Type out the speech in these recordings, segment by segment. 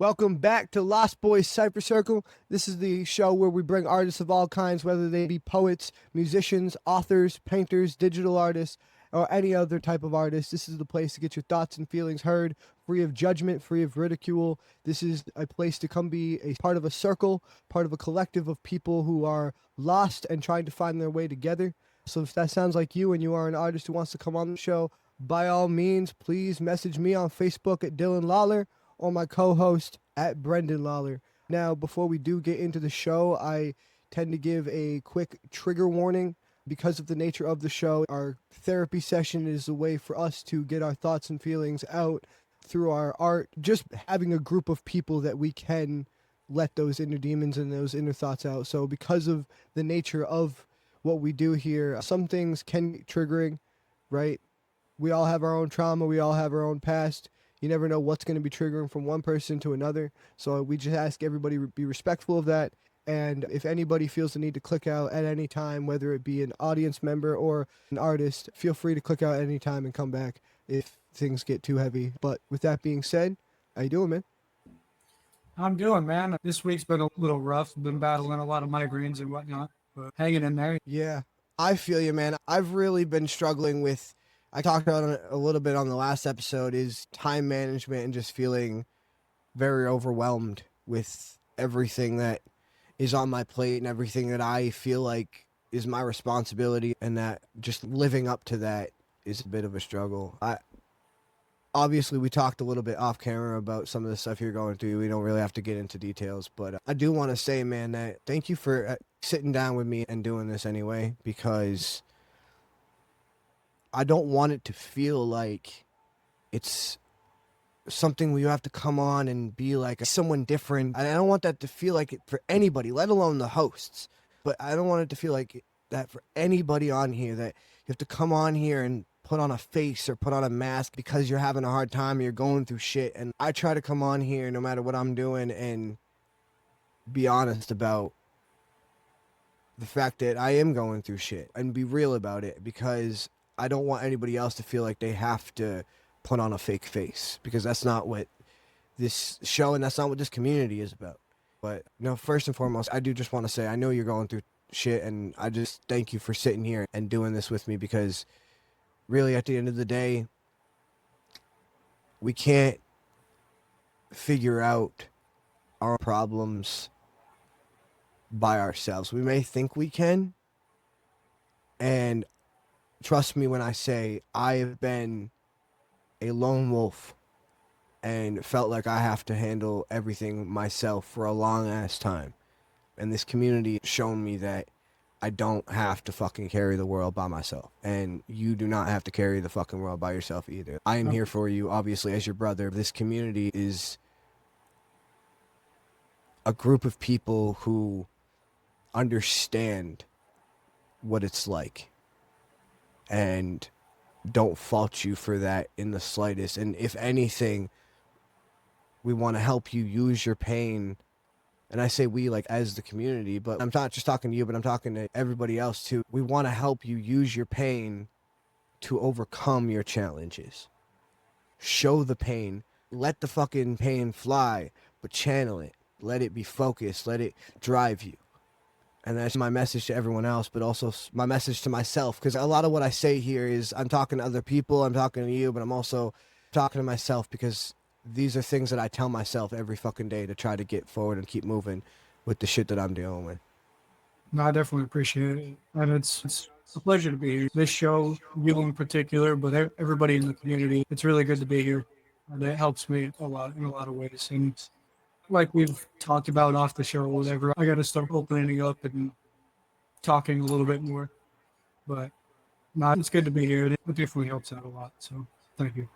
Welcome back to LostBoys Cypher Circle. This is the show where we bring artists of all kinds, whether they be poets, musicians, authors, painters, digital artists, or any other type of artist. This is the place to get your thoughts and feelings heard, free of judgment, free of ridicule. This is a place to come be a part of a circle, part of a collective of people who are lost and trying to find their way together. So if that sounds like you and you are an artist who wants to come on the show, by all means, please message me on Facebook at Dylan Lawler or my co-host at Brendan Lawler. Now, before we do get into the show, I tend to give a quick trigger warning. Because of the nature of the show, our therapy session is a way for us to get our thoughts and feelings out through our art. Just having a group of people that we can let those inner demons and those inner thoughts out. So because of the nature of what we do here, some things can be triggering, right? We all have our own trauma. We all have our own past. You never know what's going to be triggering from one person to another. So we just ask everybody to be respectful of that. And if anybody feels the need to click out at any time, whether it be an audience member or an artist, feel free to click out at any time and come back if things get too heavy. But with that being said, how you doing, man? I'm doing, man. This week's been a little rough. Been battling a lot of migraines and whatnot, but hanging in there. Yeah, I feel you, man. I've really been struggling with, I talked about it a little bit on the last episode, is time management and just feeling very overwhelmed with everything that is on my plate and everything that I feel like is my responsibility, and that just living up to that is a bit of a struggle. Obviously, we talked a little bit off camera about some of the stuff you're going through. We don't really have to get into details, but I do want to say, man, that thank you for sitting down with me and doing this anyway, because I don't want it to feel like it's something where you have to come on and be like someone different. I don't want that to feel like it for anybody, let alone the hosts. But I don't want it to feel like that for anybody on here, that you have to come on here and put on a face or put on a mask because you're having a hard time or you're going through shit. And I try to come on here no matter what I'm doing and be honest about the fact that I am going through shit and be real about it, because I don't want anybody else to feel like they have to put on a fake face, because that's not what this show and that's not what this community is about. But first and foremost, I do just want to say I know you're going through shit, and I just thank you for sitting here and doing this with me, because really at the end of the day, we can't figure out our problems by ourselves. We may think we can, and trust me when I say I have been a lone wolf and felt like I have to handle everything myself for a long ass time. And this community has shown me that I don't have to fucking carry the world by myself. And you do not have to carry the fucking world by yourself either. I am here for you, obviously, as your brother. This community is a group of people who understand what it's like and don't fault you for that in the slightest. And if anything, we want to help you use your pain. And I say we, like, as the community, but I'm not just talking to you, but I'm talking to everybody else too. We want to help you use your pain to overcome your challenges. Show the pain. Let the fucking pain fly, but channel it. Let it be focused. Let it drive you. And that's my message to everyone else, but also my message to myself, because a lot of what I say here is I'm talking to other people, I'm talking to you, but I'm also talking to myself, because these are things that I tell myself every fucking day to try to get forward and keep moving with the shit that I'm dealing with. No, I definitely appreciate it. And it's a pleasure to be here. This show, you in particular, but everybody in the community, it's really good to be here. And it helps me a lot in a lot of ways. And like we've talked about off the show or whatever, I got to start opening up and talking a little bit more. But no, it's good to be here. It definitely helps out a lot. So thank you.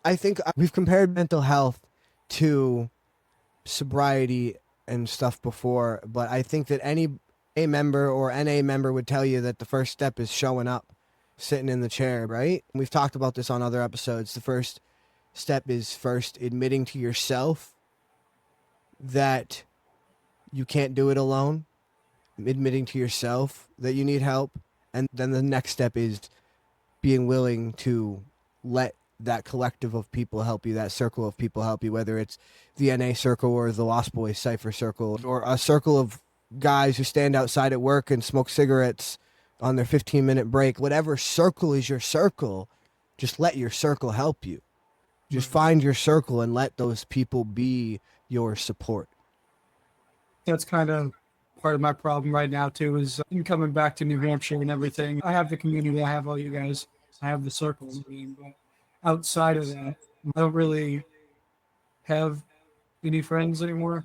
I think we've compared mental health to sobriety and stuff before, but I think that any A member or NA member would tell you that the first step is showing up, sitting in the chair, right? We've talked about this on other episodes. The first step is first admitting to yourself that you can't do it alone, admitting to yourself that you need help, and then the next step is being willing to let that collective of people help you, that circle of people help you, whether it's the NA circle or the LostBoys Cypher Circle, or a circle of guys who stand outside at work and smoke cigarettes on their 15-minute break. Whatever circle is your circle, just let your circle help you. Just find your circle and let those people be your support. That's kind of part of my problem right now too, is in coming back to New Hampshire and everything. I have the community, I have all you guys, I have the circle. I mean, but outside of that, I don't really have any friends anymore.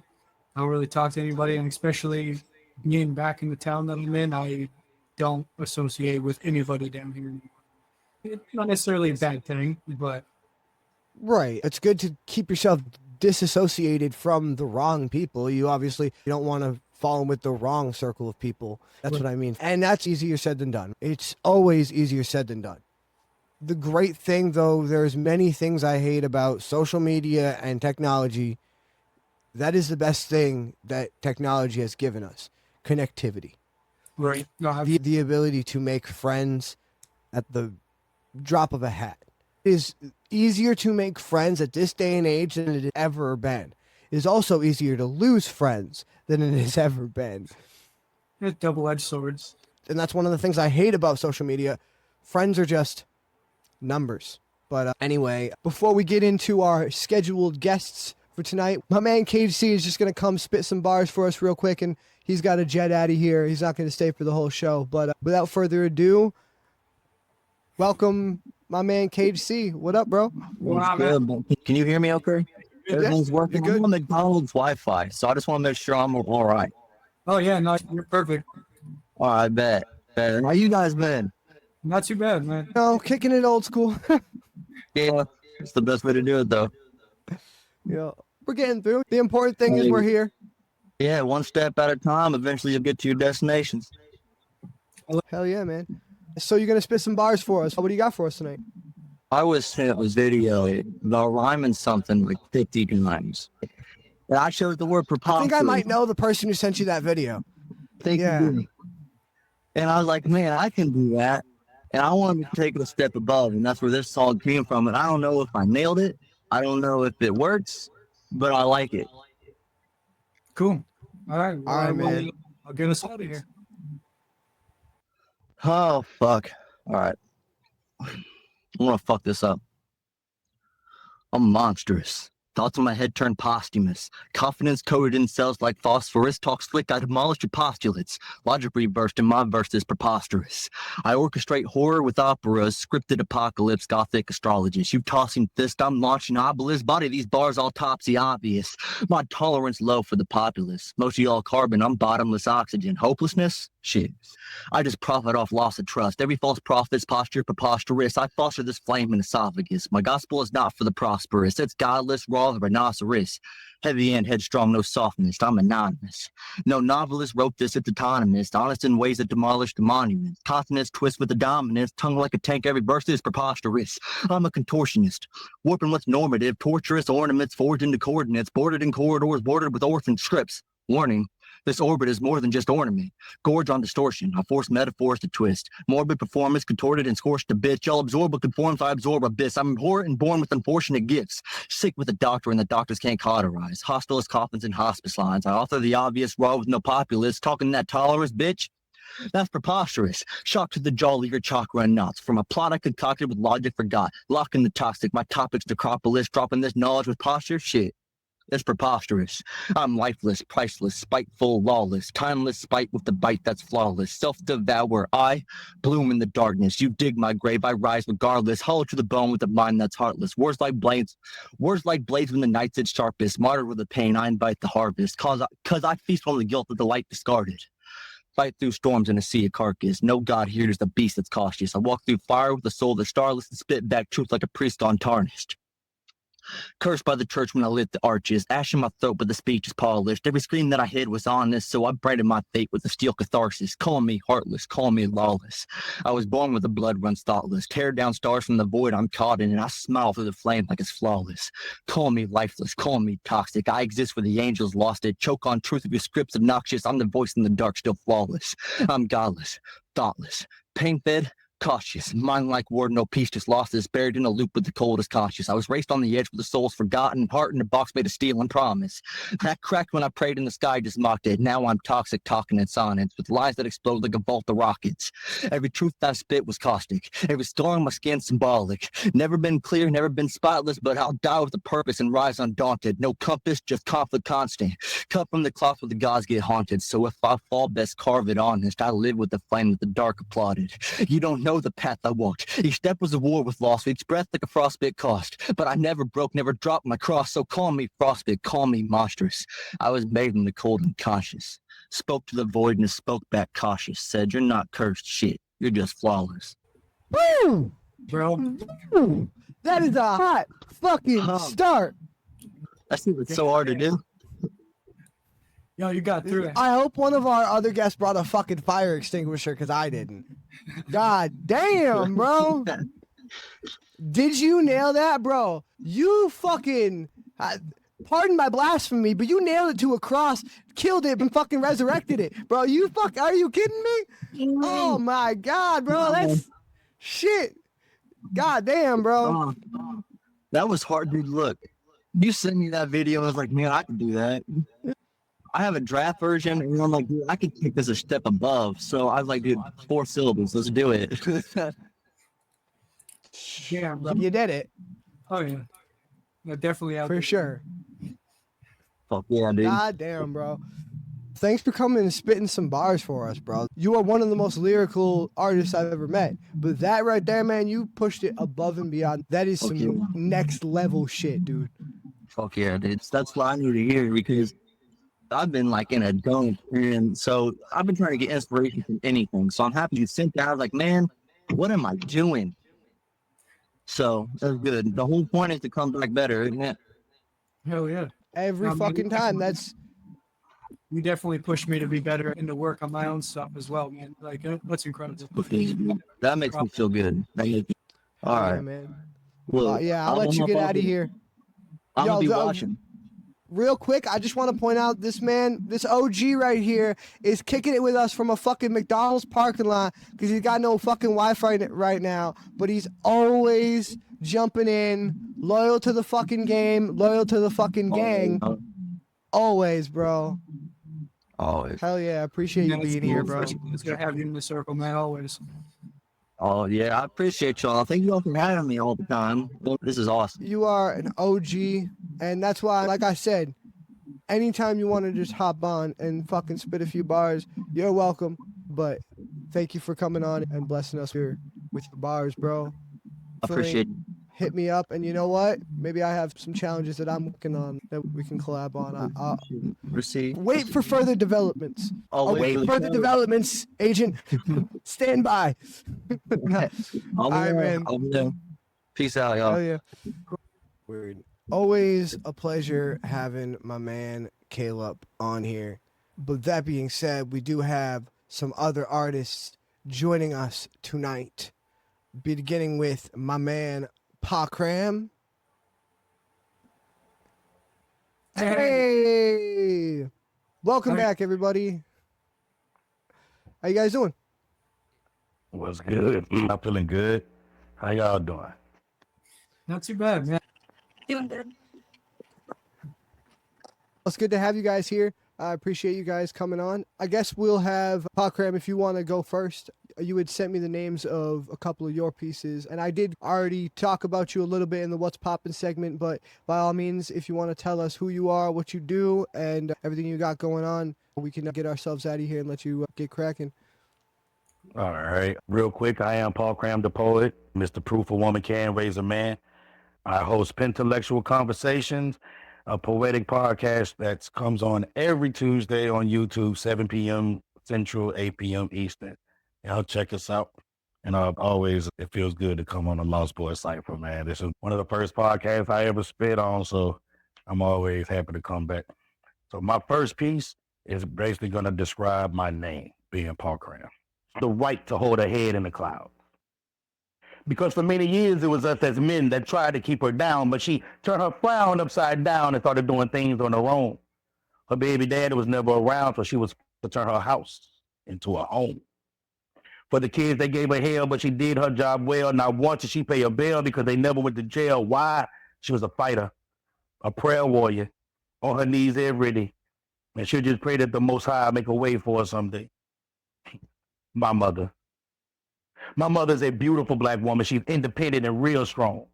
I don't really talk to anybody, and especially being back in the town that I'm in, I don't associate with anybody down here anymore. It's not necessarily a bad thing, but Right. It's good to keep yourself disassociated from the wrong people. You obviously don't want to fall in with the wrong circle of people. That's what I mean. And that's easier said than done. It's always easier said than done. The great thing, though, there's many things I hate about social media and technology. That is the best thing that technology has given us. Connectivity. right. No, The ability to make friends at the drop of a hat. It is easier to make friends at this day and age than it has ever been. It is also easier to lose friends than it has ever been. it's double-edged swords. And that's one of the things I hate about social media. Friends are just numbers. But anyway, before we get into our scheduled guests for tonight, my man Cage C is just going to come spit some bars for us real quick, and he's got a jet out of here. He's not going to stay for the whole show. But without further ado, welcome my man Cage C. What up, bro? Wow, Good. Can you hear me okay? Everything's working. you're good. I'm on McDonald's Wi-Fi, so I just want to make sure I'm all right. Oh yeah, no, you're perfect. All right, bet. How you guys been? Not too bad, man. No, kicking it old school. Yeah, it's the best way to do it, though. Yeah, we're getting through. The important thing is we're here. Yeah, one step at a time. Eventually, you'll get to your destinations. Hell yeah, man. So you're going to spit some bars for us. What do you got for us tonight? I was sent a video about rhyming something like 50 times. And I chose the word I preposterous. think I might know the person who sent you that video. Think Yeah. you do. And I was like, man, I can do that. And I wanted to take it a step above, and that's where this song came from. And I don't know if I nailed it. I don't know if it works, but I like it. Cool. All right. All right, man. I'll get us out of here. Oh, fuck. All right. I'm gonna fuck this up. I'm monstrous. Thoughts in my head turn posthumous. Confidence coded in cells like phosphorus. Talk slick, I demolish your postulates. Logic reversed in my verse is preposterous. I orchestrate horror with operas. Scripted apocalypse, gothic astrologists. You tossing fist, I'm launching obelisk. Body these bars autopsy obvious. My tolerance low for the populace. Most of y'all carbon, I'm bottomless oxygen. Hopelessness? Shit. I just profit off loss of trust. Every false prophet's posture preposterous. I foster this flame in esophagus. My gospel is not for the prosperous. It's godless, raw, the rhinoceros. Heavy and headstrong, no softness. I'm anonymous. No novelist wrote this, it's autonomous. Honest in ways that demolish the monuments. Consonants twist with the dominance. Tongue like a tank, every verse is preposterous. I'm a contortionist. Warping what's normative. Torturous ornaments forged into coordinates. Bordered in corridors, bordered with orphan scripts. Warning. This orbit is more than just ornament. Gorge on distortion. I force metaphors to twist. Morbid performance contorted and scorched to bits. Y'all absorb what conforms, I absorb abyss. I'm abhorrent and born with unfortunate gifts. Sick with a doctor and the doctors can't cauterize. Hostilist coffins and hospice lines. I author the obvious raw with no populace. Talking that tolerance, bitch. That's preposterous. Shock to the jaw, leave your chakra in knots. From a plot I concocted with logic forgot. Locking the toxic. My topic's necropolis. Dropping this knowledge with posture. Shit. It's preposterous. I'm lifeless, priceless, spiteful, lawless, timeless spite with the bite that's flawless. Self-devour, I bloom in the darkness. You dig my grave, I rise regardless. Hollow to the bone with a mind that's heartless. Words like blades when the night's its sharpest. Martyred with the pain, I invite the harvest. Cause I feast on the guilt of the light discarded. Fight through storms in a sea of carcass. No God here is the beast that's cautious. I walk through fire with a soul that's starless and spit back truth like a priest untarnished. Cursed by the church when I lit the arches. Ash in my throat, but the speech is polished. Every scream that I hid was honest, so I branded my fate with a steel catharsis. Call me heartless, call me lawless. I was born with the blood runs thoughtless. Tear down stars from the void I'm caught in, and I smile through the flame like it's flawless. Call me lifeless, call me toxic. I exist where the angels lost it. Choke on truth of your scripts obnoxious. I'm the voice in the dark, still flawless. I'm godless, thoughtless, pain-fed, Cautious, mind like word, no peace, just lost is buried in a loop with the coldest conscious. I was raced on the edge with the soul's forgotten, heart in a box made of steel and promise. That cracked when I prayed in the sky, just mocked it. Now I'm toxic, talking in sonnets, with lies that explode like a bolt of rockets. Every truth I spit was caustic, every scar on my skin symbolic. Never been clear, never been spotless, but I'll die with a purpose and rise undaunted. No compass, just conflict constant. Cut from the cloth where the gods get haunted, so if I fall, best carve it honest. I live with the flame that the dark applauded. You don't know the path I walked. Each step was a war with loss, each breath like a frostbit cost. But I never broke, never dropped my cross, so call me frostbit, call me monstrous. I was made in the cold and conscious. Spoke to the void and spoke back cautious. Said, you're not cursed shit, you're just flawless. Woo! Bro, Woo! That is a hot fucking start. I think it's so hard to do. yo, you got through it. I hope one of our other guests brought a fucking fire extinguisher because I didn't. God damn, bro. Did you nail that, bro? You fucking, pardon my blasphemy, but you nailed it to a cross, killed it, and fucking resurrected it. Bro, are you kidding me? Oh my God, bro. That's shit. God damn, bro. That was hard, dude. Look, you sent me that video. I was like, man, I can do that. I have a draft version, and I'm like, dude, I could take this a step above. So I was like, dude, 4 syllables. Let's do it. Yeah, bro. You did it. Oh, yeah. No, definitely out For there. sure. Fuck yeah, dude. God damn, bro. Thanks for coming and spitting some bars for us, bro. You are one of the most lyrical artists I've ever met. But that right there, man, you pushed it above and beyond. That is some Okay. next level shit, dude. Fuck yeah, dude. That's what I need to hear because I've been like in a dump, and so I've been trying to get inspiration from anything. So I'm happy you sent that. I was like, man, what am I doing? So that's good. The whole point is to come back better, isn't it? Hell yeah. Every fucking time. That's You definitely pushed me to be better and to work on my own stuff as well, man. Like, that's incredible. That makes me feel good. That makes me... All yeah, right. man. Well, Yeah, I'll let you get out of here. I'm Yo, gonna be the- watching. Real quick, I just want to point out this man, this OG right here, is kicking it with us from a fucking McDonald's parking lot because he's got no fucking Wi-Fi right now. But he's always jumping in, loyal to the fucking game, loyal to the fucking gang. Always, bro. Always. Hell yeah, I appreciate you being here, bro. It's gonna have you in the circle, man. Always. Oh yeah, I appreciate y'all. Thank you all for having me all the time. Well, this is awesome. You are an OG, and that's why, like I said, anytime you want to just hop on and fucking spit a few bars, you're welcome. But thank you for coming on and blessing us here with your bars, bro. Appreciate it. Hit me up, and you know what? Maybe I have some challenges that I'm working on that we can collab on. I'll Receive. wait for further developments. I'll wait for the further developments, agent. Stand by. All right, man. Peace out, y'all. Oh yeah. Weird. Always a pleasure having my man Caleb on here. But that being said, we do have some other artists joining us tonight. Beginning with my man Pawcram. Hey! Welcome back, everybody. How you guys doing? What's good? I'm feeling good. How y'all doing? Not too bad, man. It's good to have you guys here. I appreciate you guys coming on. I guess we'll have Pawcram, if you want to go first. You had sent me the names of a couple of your pieces, and I did already talk about you a little bit in the What's Poppin' segment, but by all means, if you want to tell us who you are, what you do, and everything you got going on, we can get ourselves out of here and let you get cracking. All right. Real quick, I am Pawcram the Poet, Mr. Proof a Woman Can Raise a Man. I host Pentelectual Conversations, a poetic podcast that comes on every Tuesday on YouTube, 7 p.m. Central, 8 p.m. Eastern. Y'all check us out. And always, it feels good to come on the LostBoys Cypher, man. This is one of the first podcasts I ever spit on, so I'm always happy to come back. So my first piece is basically going to describe my name, being Pawcram. The right to hold her head in the clouds. Because for many years, it was us as men that tried to keep her down, but she turned her frown upside down and started doing things on her own. Her baby daddy was never around, so she was to turn her house into a home. For the kids, they gave her hell, but she did her job well. Not once did she pay a bill because they never went to jail. Why? She was a fighter, a prayer warrior, on her knees every day. And she'll just pray that the Most High make a way for her someday. My mother. My mother's a beautiful black woman. She's independent and real strong.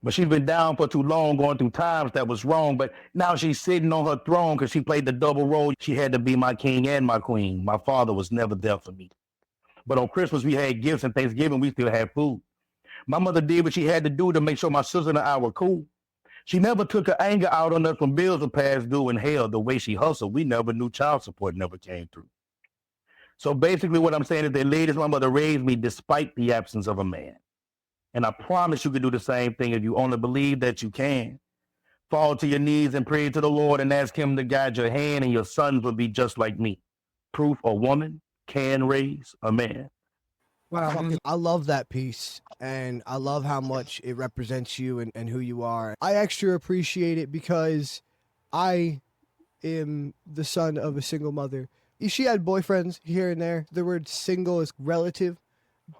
But she's been down for too long, going through times that was wrong. But now she's sitting on her throne because she played the double role. She had to be my king and my queen. My father was never there for me. But on Christmas, we had gifts, and Thanksgiving, we still had food. My mother did what she had to do to make sure my sister and I were cool. She never took her anger out on us when bills were past due, and hell, the way she hustled, we never knew child support never came through. So basically what I'm saying is that, ladies, my mother raised me despite the absence of a man. And I promise you can do the same thing if you only believe that you can. Fall to your knees and pray to the Lord and ask him to guide your hand, and your sons will be just like me. Proof a woman can raise a man. Wow. I love that piece, and I love how much it represents you and who you are. I extra appreciate it because I am the son of a single mother. She had boyfriends here and there. The word single is relative,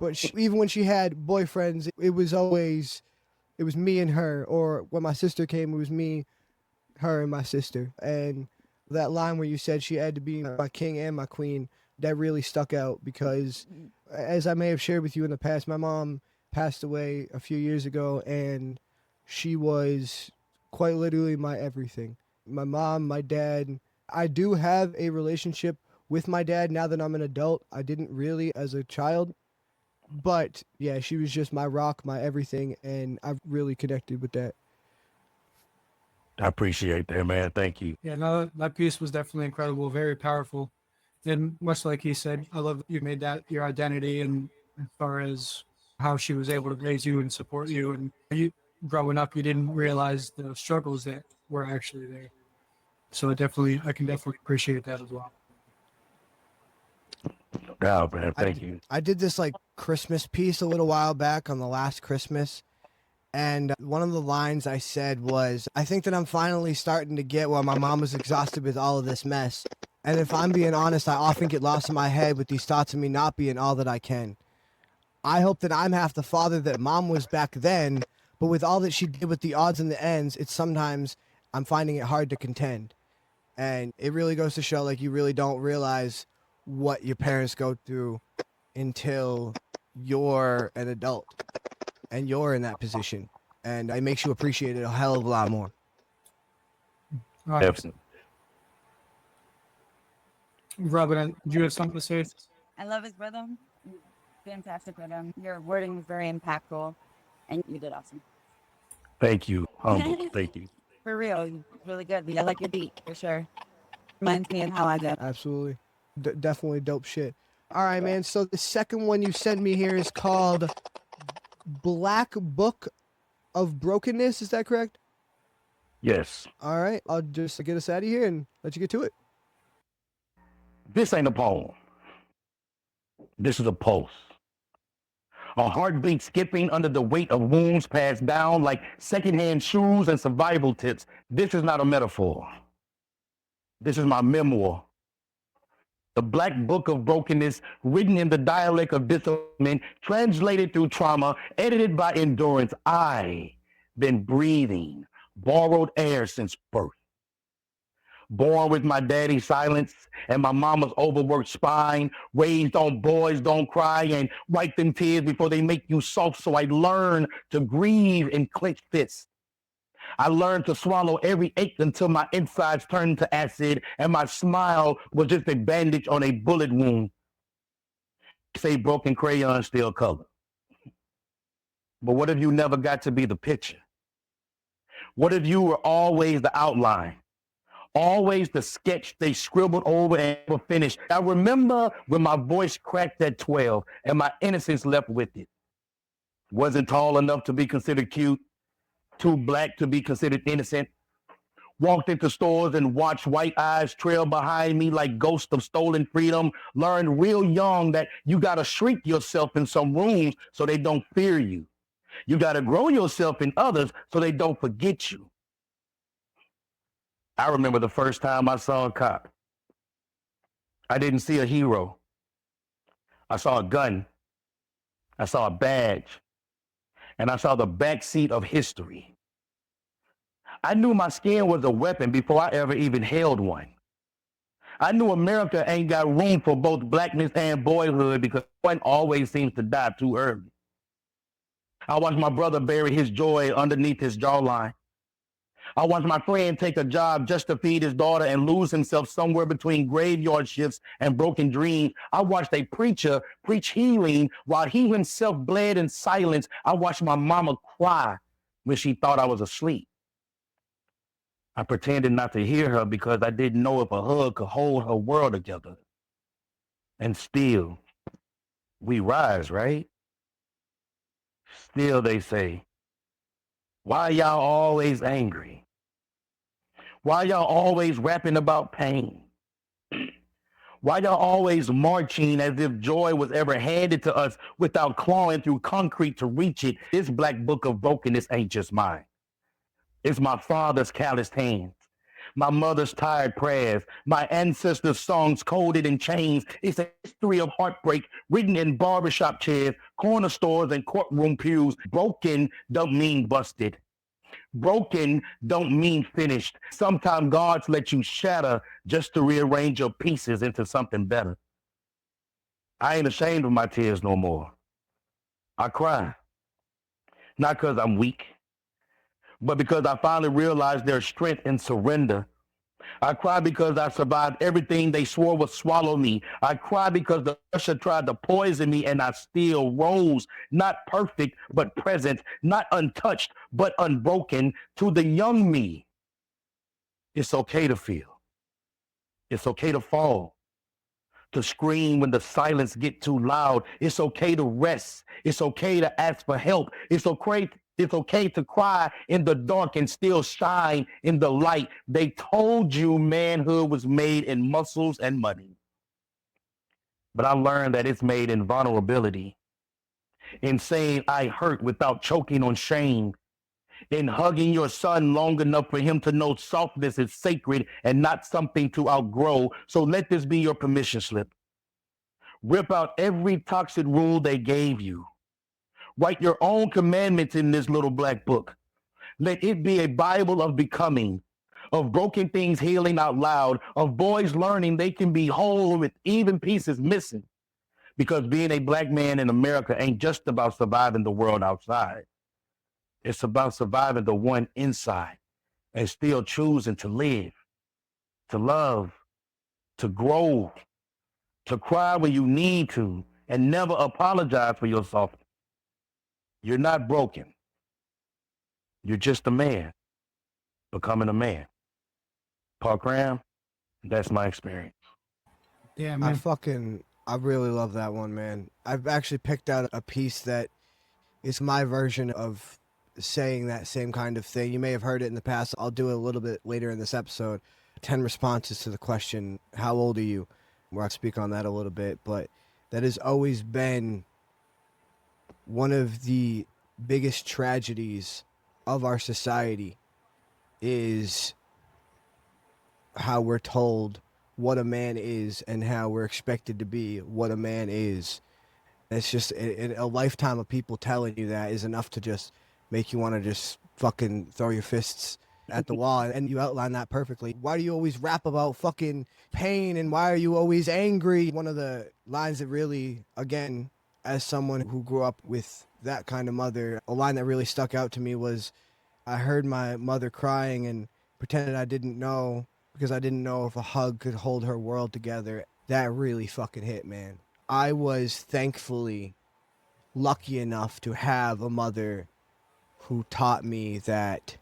but even when she had boyfriends, it was me and her, or when my sister came, it was me, her, and my sister. And that line where you said she had to be my king and my queen, that really stuck out because, as I may have shared with you in the past, my mom passed away a few years ago, and she was quite literally my everything. My mom, my dad. I do have a relationship with my dad now that I'm an adult. I didn't really as a child, but yeah, she was just my rock, my everything, and I've really connected with that. I appreciate that, man. Thank you. Yeah, no, that piece was definitely incredible, very powerful. And much like he said, I love that you made that your identity, and as far as how she was able to raise you and support you. And you growing up, you didn't realize the struggles that were actually there. So I can definitely appreciate that as well. Oh, man, thank you. I did this like Christmas piece a little while back on the last Christmas, and one of the lines I said was, I think that I'm finally starting to get where my mom was exhausted with all of this mess. And if I'm being honest, I often get lost in my head with these thoughts of me not being all that I can. I hope that I'm half the father that mom was back then, but with all that she did with the odds and the ends, it's sometimes I'm finding it hard to contend. And it really goes to show, like, you really don't realize what your parents go through until you're an adult and you're in that position. And it makes you appreciate it a hell of a lot more. All right. Definitely. Robin, do you have something to say? I love his rhythm. Fantastic rhythm. Your wording was very impactful, and you did awesome. Thank you. Humble. Thank you. For real, you're really good. I like your beat, for sure. Reminds me of how I did. Absolutely. Definitely dope shit. All right, man. So the second one you sent me here is called Black Book of Brokenness. Is that correct? Yes. All right. I'll just get us out of here and let you get to it. This ain't a poem. This is a pulse. A heartbeat skipping under the weight of wounds passed down like secondhand shoes and survival tips. This is not a metaphor. This is my memoir. The Black Book of Brokenness, written in the dialect of discipline, translated through trauma, edited by endurance. I been breathing borrowed air since birth. Born with my daddy's silence and my mama's overworked spine, raised on boys don't cry and wipe them tears before they make you soft. So I learned to grieve in clenched fists. I learned to swallow every ache until my insides turned to acid and my smile was just a bandage on a bullet wound. Say broken crayon still color. But what if you never got to be the picture? What if you were always the outline? Always the sketch they scribbled over and never finished. I remember when my voice cracked at 12 and my innocence left with it. Wasn't tall enough to be considered cute, too black to be considered innocent. Walked into stores and watched white eyes trail behind me like ghosts of stolen freedom. Learned real young that you gotta shrink yourself in some rooms so they don't fear you. You gotta grow yourself in others so they don't forget you. I remember the first time I saw a cop. I didn't see a hero. I saw a gun. I saw a badge. And I saw the backseat of history. I knew my skin was a weapon before I ever even held one. I knew America ain't got room for both blackness and boyhood because one always seems to die too early. I watched my brother bury his joy underneath his jawline. I watched my friend take a job just to feed his daughter and lose himself somewhere between graveyard shifts and broken dreams. I watched a preacher preach healing while he himself bled in silence. I watched my mama cry when she thought I was asleep. I pretended not to hear her because I didn't know if a hug could hold her world together. And still, we rise, right? Still, they say, why y'all always angry? Why y'all always rapping about pain? Why y'all always marching as if joy was ever handed to us without clawing through concrete to reach it? This black book of brokenness ain't just mine. It's my father's calloused hands, my mother's tired prayers, my ancestors' songs coded in chains. It's a history of heartbreak written in barbershop chairs, corner stores, and courtroom pews. Broken don't mean busted. Broken don't mean finished. Sometimes God lets you shatter just to rearrange your pieces into something better. I ain't ashamed of my tears no more. I cry, not because I'm weak, but because I finally realized there's strength in surrender. I cry because I survived everything they swore would swallow me. I cry because the pressure tried to poison me and I still rose, not perfect, but present, not untouched, but unbroken. To the young me, it's okay to feel. It's okay to fall, to scream when the silence get too loud. It's okay to rest. It's okay to ask for help. It's okay to cry in the dark and still shine in the light. They told you manhood was made in muscles and money. But I learned that it's made in vulnerability, in saying I hurt without choking on shame, in hugging your son long enough for him to know softness is sacred and not something to outgrow. So let this be your permission slip. Rip out every toxic rule they gave you. Write your own commandments in this little black book. Let it be a Bible of becoming, of broken things healing out loud, of boys learning they can be whole with even pieces missing. Because being a black man in America ain't just about surviving the world outside. It's about surviving the one inside and still choosing to live, to love, to grow, to cry when you need to, and never apologize for yourself. You're not broken. You're just a man becoming a man. Pawcram, that's my experience. Yeah, man. I really love that one, man. I've actually picked out a piece that is my version of saying that same kind of thing. You may have heard it in the past. I'll do it a little bit later in this episode. 10 responses to the question, how old are you? Where I speak on that a little bit, but that has always been one of the biggest tragedies of our society is how we're told what a man is and how we're expected to be what a man is. It's just a lifetime of people telling you that is enough to just make you want to just fucking throw your fists at the wall. And you outline that perfectly. Why do you always rap about fucking pain and why are you always angry? One of the lines that really, again, as someone who grew up with that kind of mother, a line that really stuck out to me was, I heard my mother crying and pretended I didn't know because I didn't know if a hug could hold her world together. That really fucking hit, man. I was thankfully lucky enough to have a mother who taught me that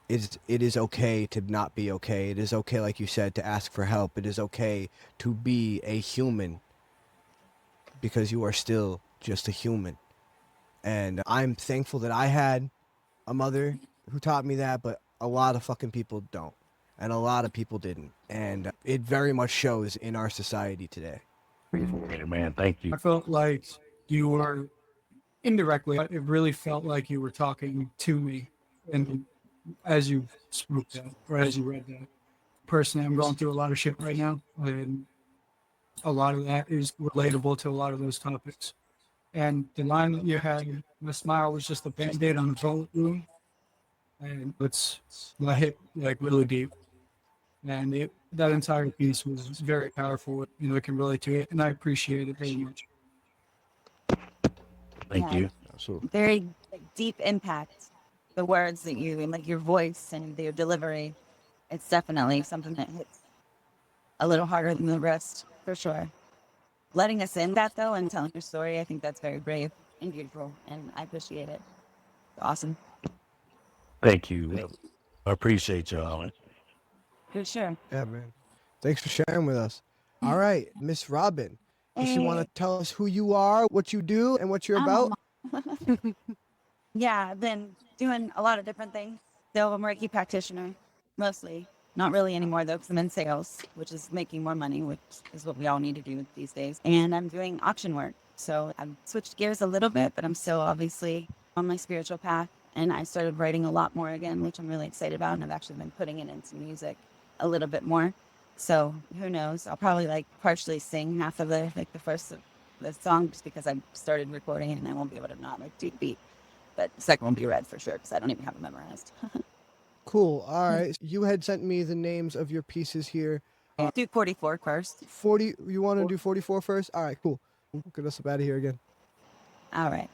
it is okay to not be okay. It is okay, like you said, to ask for help. It is okay to be a human because you are still just a human. And I'm thankful that I had a mother who taught me that, but a lot of fucking people don't. And a lot of people didn't. And it very much shows in our society today. Appreciate it, man. Thank you. I felt like you were indirectly, it really felt like you were talking to me. And as you spoke that, or as you read that, personally, I'm going through a lot of shit right now. And a lot of that is relatable to a lot of those topics. And the line that you had, the smile was just a band-aid on a bullet wound. And it's that hit like really deep. And that entire piece was very powerful. You know, I can relate to it, and I appreciate it very much. Thank Yeah, you. Absolutely. very like, deep impact. The words that you and like your voice and your delivery, it's definitely something that hits a little harder than the rest, for sure. Letting us in that though and telling your story, I think that's very brave and beautiful, and I appreciate it. Awesome, Thank you. I appreciate y'all. for sure. Yeah, man. Thanks for sharing with us. All right, Miss Robin. Does you want to Hey, tell us who you are, what you do, and what you're I'm a about? mom. Yeah, I've been doing a lot of different things. Still a Reiki practitioner, mostly. Not really anymore though, because I'm in sales, which is making more money, which is what we all need to do these days. And I'm doing auction work. So I've switched gears a little bit, but I'm still obviously on my spiritual path. And I started writing a lot more again, which I'm really excited about. And I've actually been putting it into music a little bit more. So who knows? I'll probably like partially sing half of the first of the song just because I started recording it and I won't be able to not like do the beat. But the second one will be read for sure because I don't even have it memorized. Cool. All right. You had sent me the names of your pieces here. Do 44 first. 40. You want to do 44 first? All right, cool. Get us up out of here again. All right.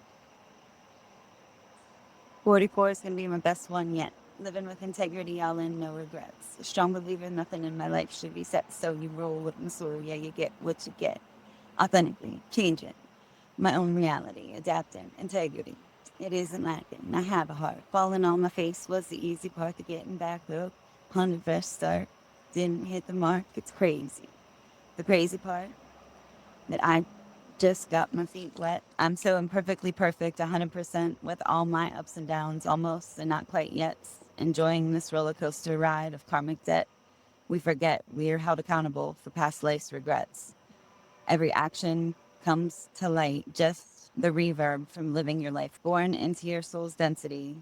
44 is going to be my best one yet. Living with integrity, all in, no regrets. A strong believer, nothing in my life should be set. So you roll with the soul, yeah, you get what you get. Authentically, changing. My own reality, adapting, integrity. It isn't lacking. I have a heart. Falling on my face was the easy part to getting back up. 100 fresh start. Didn't hit the mark. It's crazy. The crazy part that I just got my feet wet. I'm so imperfectly perfect, 100% with all my ups and downs, almost and not quite yet. Enjoying this roller coaster ride of karmic debt. We forget we are held accountable for past life's regrets. Every action comes to light, just the reverb from living your life. Born into your soul's density,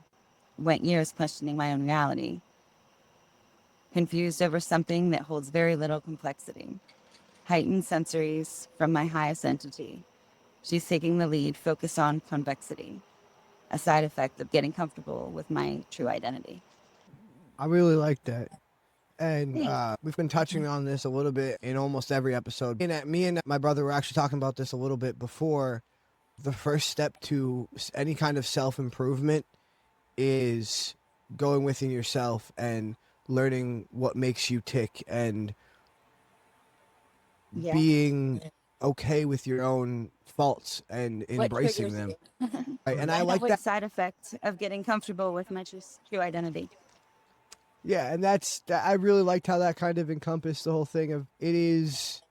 went years questioning my own reality. Confused over something that holds very little complexity. Heightened sensories from my highest entity. She's taking the lead, focus on convexity, a side effect of getting comfortable with my true identity. I really like that. And Thanks. we've been touching on this a little bit in almost every episode. And me and my brother were actually talking about this a little bit before. The first step to any kind of self-improvement is going within yourself and learning what makes you tick and Yeah. being okay with your own faults and What embracing triggers them. you? Right? And I Find out like what that. side effect of getting comfortable with my true identity. Yeah, and I really liked how that kind of encompassed the whole thing of it is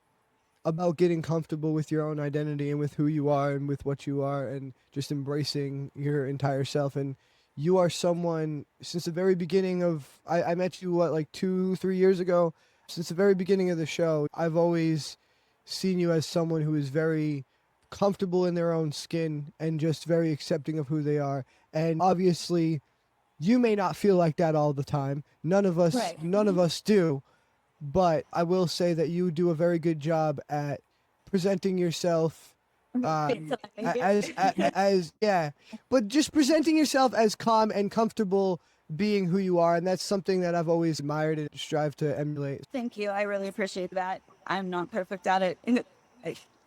about getting comfortable with your own identity and with who you are and with what you are and just embracing your entire self. And you are someone since the very beginning of I met you like 2-3 years ago. Since the very beginning of the show, I've always seen you as someone who is very comfortable in their own skin and just very accepting of who they are. And obviously you may not feel like that all the time. None of us do. But I will say that you do a very good job at presenting yourself as yeah, but just presenting yourself as calm and comfortable being who you are, and that's something that I've always admired and strive to emulate. Thank you. I really appreciate that. I'm not perfect at it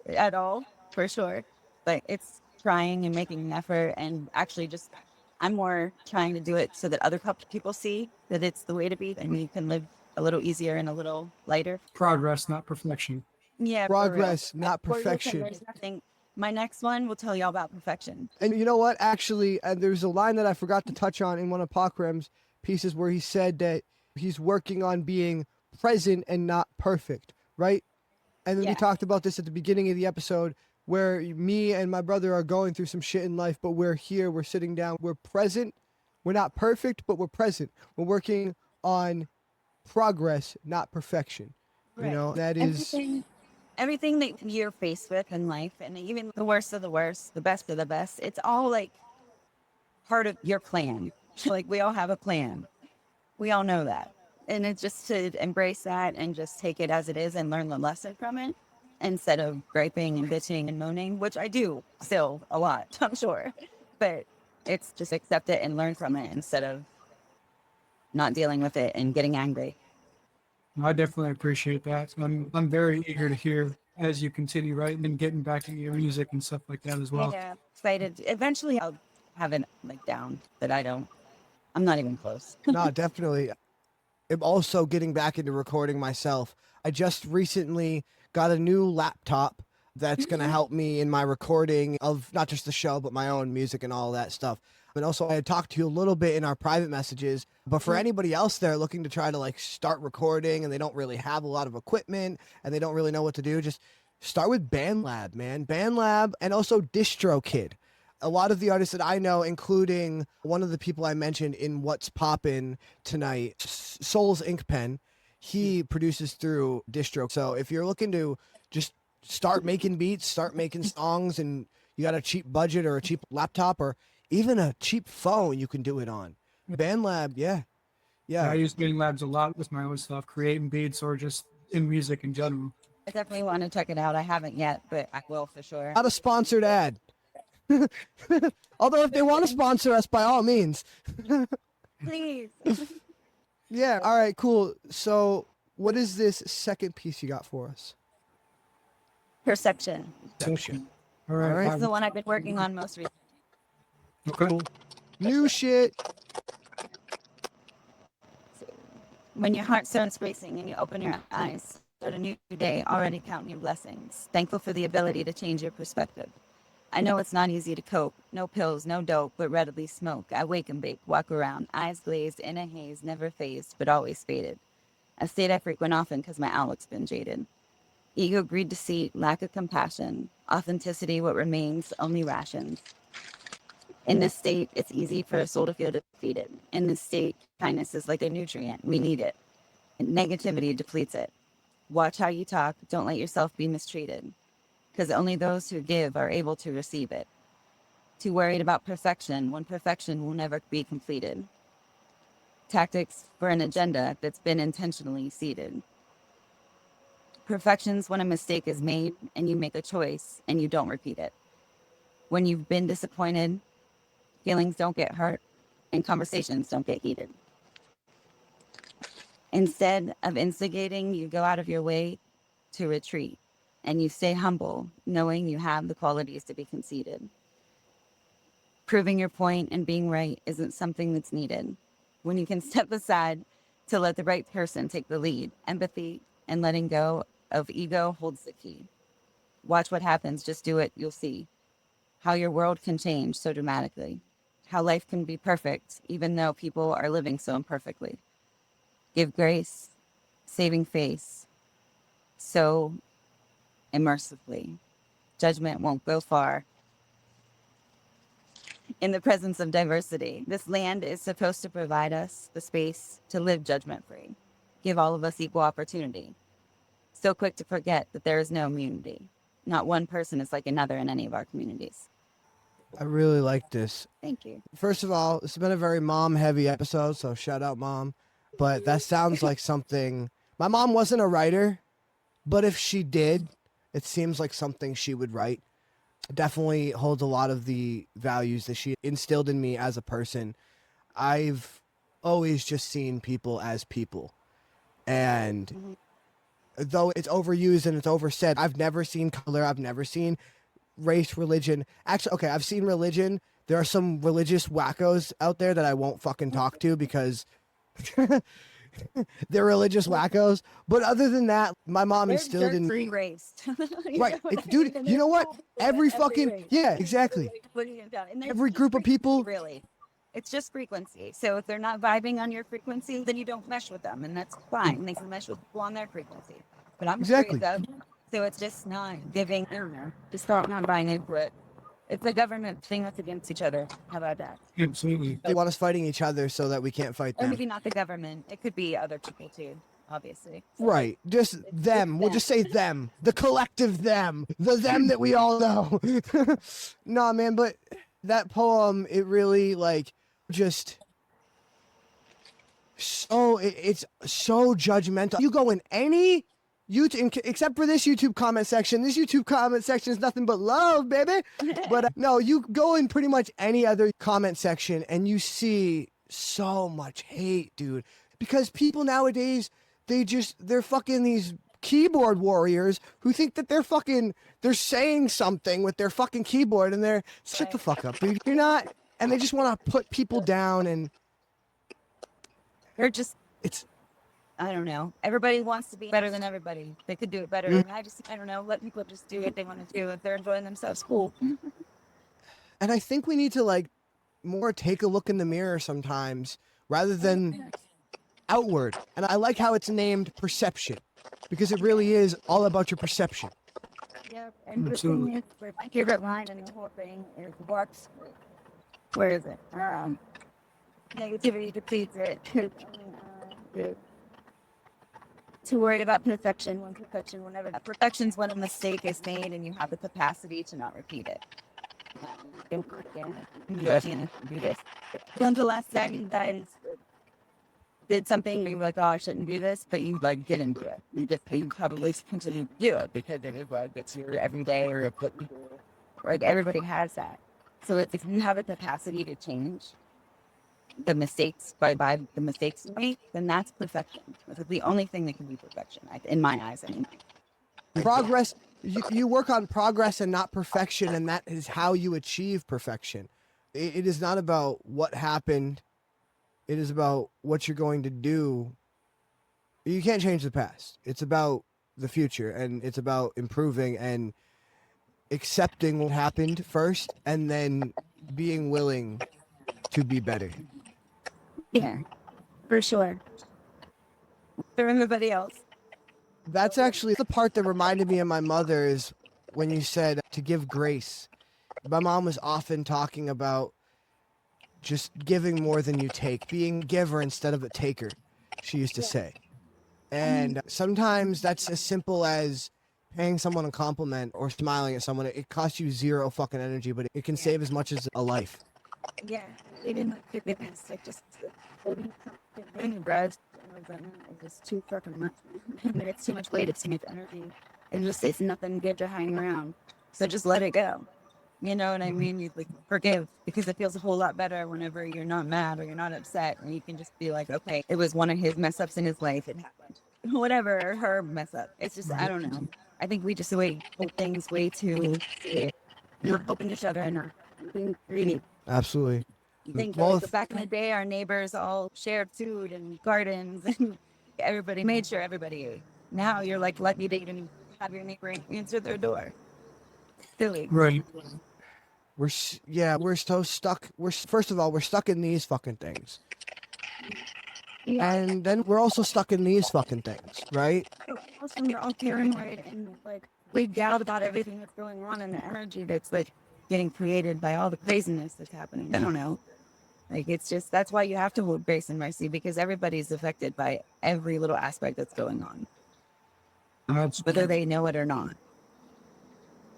at all, for sure. But it's trying and making an effort and actually just, I'm more trying to do it so that other people see that it's the way to be and you can live a little easier and a little lighter. Progress, not perfection. Yeah, Progress, not for real. perfection. There's nothing. My next one will tell you all about perfection. And you know what? Actually, there's a line that I forgot to touch on in one of Pawcram's pieces where he said that he's working on being present and not perfect, right? And then we Yeah. talked about this at the beginning of the episode where me and my brother are going through some shit in life, but we're here, we're sitting down, we're present. We're not perfect, but we're present. We're working on progress, not perfection. You Right. know, that is Everything that you're faced with in life, and even the worst of the worst, the best of the best, it's all like part of your plan. Like we all have a plan. We all know that. And it's just to embrace that and just take it as it is and learn the lesson from it instead of griping and bitching and moaning, which I do still a lot, I'm sure. But it's just accept it and learn from it instead of not dealing with it and getting angry. I definitely appreciate that. I'm very eager to hear as you continue writing and getting back into your music and stuff like that as well. Yeah, excited. Eventually I'll have it like down, but I'm not even close. No, definitely. I'm also getting back into recording myself. I just recently got a new laptop that's going to help me in my recording of not just the show, but my own music and all that stuff. And also, I had talked to you a little bit in our private messages, but for anybody else there looking to try to like start recording and they don't really have a lot of equipment and they don't really know what to do, just start with BandLab, man. BandLab and also DistroKid. A lot of the artists that I know, including one of the people I mentioned in What's Poppin' tonight, Soul's Ink Pen, he produces through Distro. So if you're looking to just start making beats, start making songs, and you got a cheap budget or a cheap laptop or even a cheap phone you can do it on. BandLab, yeah. I use BandLabs a lot with my own stuff, creating beats or just in music in general. I definitely want to check it out. I haven't yet, but I will for sure. Not a sponsored ad. Although if they want to sponsor us, by all means. Please. Yeah, all right, cool. So what is this second piece you got for us? Perception. All right. It's the one I've been working on most recently. Okay. New shit. When your heart starts racing and you open your eyes, start a new day, already counting your blessings, thankful for the ability to change your perspective. I know it's not easy to cope. No pills, no dope, but readily smoke. I wake and bake, walk around, eyes glazed, in a haze, never phased, but always faded. A state I frequent often because my outlook's been jaded. Ego, greed, deceit, lack of compassion. Authenticity, what remains, only rations. In this state, it's easy for a soul to feel defeated. In this state, kindness is like a nutrient. We need it. And negativity depletes it. Watch how you talk. Don't let yourself be mistreated. Because only those who give are able to receive it. Too worried about perfection when perfection will never be completed. Tactics for an agenda that's been intentionally seeded. Perfection's when a mistake is made and you make a choice and you don't repeat it. When you've been disappointed, feelings don't get hurt and conversations don't get heated. Instead of instigating, you go out of your way to retreat. And you stay humble, knowing you have the qualities to be conceited. Proving your point and being right isn't something that's needed. When you can step aside to let the right person take the lead, empathy and letting go of ego holds the key. Watch what happens, just do it, you'll see. How your world can change so dramatically. How life can be perfect, even though people are living so imperfectly. Give grace, saving face. So immersively. Judgment won't go far. In the presence of diversity, this land is supposed to provide us the space to live judgment-free, give all of us equal opportunity. So quick to forget that there is no immunity. Not one person is like another in any of our communities. I really like this. Thank you. First of all, this has been a very mom-heavy episode, so shout out, Mom. But that sounds like something... My mom wasn't a writer, but if she did, it seems like something she would write. Definitely holds a lot of the values that she instilled in me as a person. I've always just seen people as people. And though it's overused and it's oversaid, I've never seen color. I've never seen race, religion. Actually, okay, I've seen religion. There are some religious wackos out there that I won't fucking talk to because they're religious wackos. But other than that, my mom instilled in me. Raised. Right. Dude, you know what? Every fucking, race. yeah, exactly. And Every group of people. Really. It's just frequency. So if they're not vibing on your frequency, then you don't mesh with them. And that's fine. They can mesh with people on their frequency. But I'm Exactly. afraid of, so it's just not giving, I don't know, just not buying into it. It's a government thing that's against each other. How about that? Absolutely. They want us fighting each other so that we can't fight Or them. maybe not the government. It could be other people too, obviously. Right. Just them. We'll just say them. The collective them. The them that we all know. Nah, man, but that poem, it really, like, just... So, it's so judgmental. You go in any YouTube, except for this YouTube comment section. This YouTube comment section is nothing but love, baby. But no, you go in pretty much any other comment section and you see so much hate, dude. Because people nowadays, they're fucking these keyboard warriors who think that they're saying something with their fucking keyboard, and they're shut the fuck up, dude. You're not, and they just want to put people down, and They're just, it's, I don't know. Everybody wants to be better than everybody. They could do it better. And I don't know. Let people just do what they want to do. If they're enjoying themselves, cool. and I think we need to like more take a look in the mirror sometimes rather than outward. And I like how it's named perception, because it really is all about your perception. Yeah, and the Absolutely. thing is, my favorite line in the whole thing is what's, where is it? Negativity depletes it. Too worried about perfection whenever perfection's when a mistake is made and you have the capacity to not repeat it. Do this. When's the last time you guys did something and you were like, oh, I shouldn't do this, but you like didn't do it. You probably continue to do it because it is like it's your everyday or like everybody has that. So if you have a capacity to change the mistakes by the mistakes you make, then that's perfection. That's the only thing that can be perfection, in my eyes. I mean, Progress, you work on progress and not perfection, and that is how you achieve perfection. It is not about what happened. It is about what you're going to do. You can't change the past. It's about the future, and it's about improving and accepting what happened first, and then being willing to be better. yeah, for sure. For everybody else. That's actually the part that reminded me of my mother, is when you said to give grace. My mom was often talking about just giving more than you take, being a giver instead of a taker, she used to say. And sometimes that's as simple as paying someone a compliment or smiling at someone. It costs you zero fucking energy, but it can save as much as a life. Yeah, they didn't like it. It's like just bread. It's too fucking much. It's too much weight. It's too much energy. It's nothing good to hang around. So just let it go. You know what I mean? You like forgive, because it feels a whole lot better whenever you're not mad or you're not upset, and you can just be like, okay, it was one of his mess ups in his life. It happened. Whatever, or her mess up. It's just, I don't know. I think we just hold things way too, not open to each other and not being greedy. Absolutely. You think Well, like, back in the day, our neighbors all shared food and gardens, and everybody made sure everybody ate. Now you're like lucky to even have your neighbor answer their door. Silly. Right. we're so stuck. First of all, we're stuck in these fucking things. And then we're also stuck in these fucking things, right? Also, we're all paranoid and like wigged out about everything that's going on and the energy that's like getting created by all the craziness that's happening. I don't know. Like, it's just, that's why you have to hold grace and mercy, because everybody's affected by every little aspect that's going on, whether they know it or not.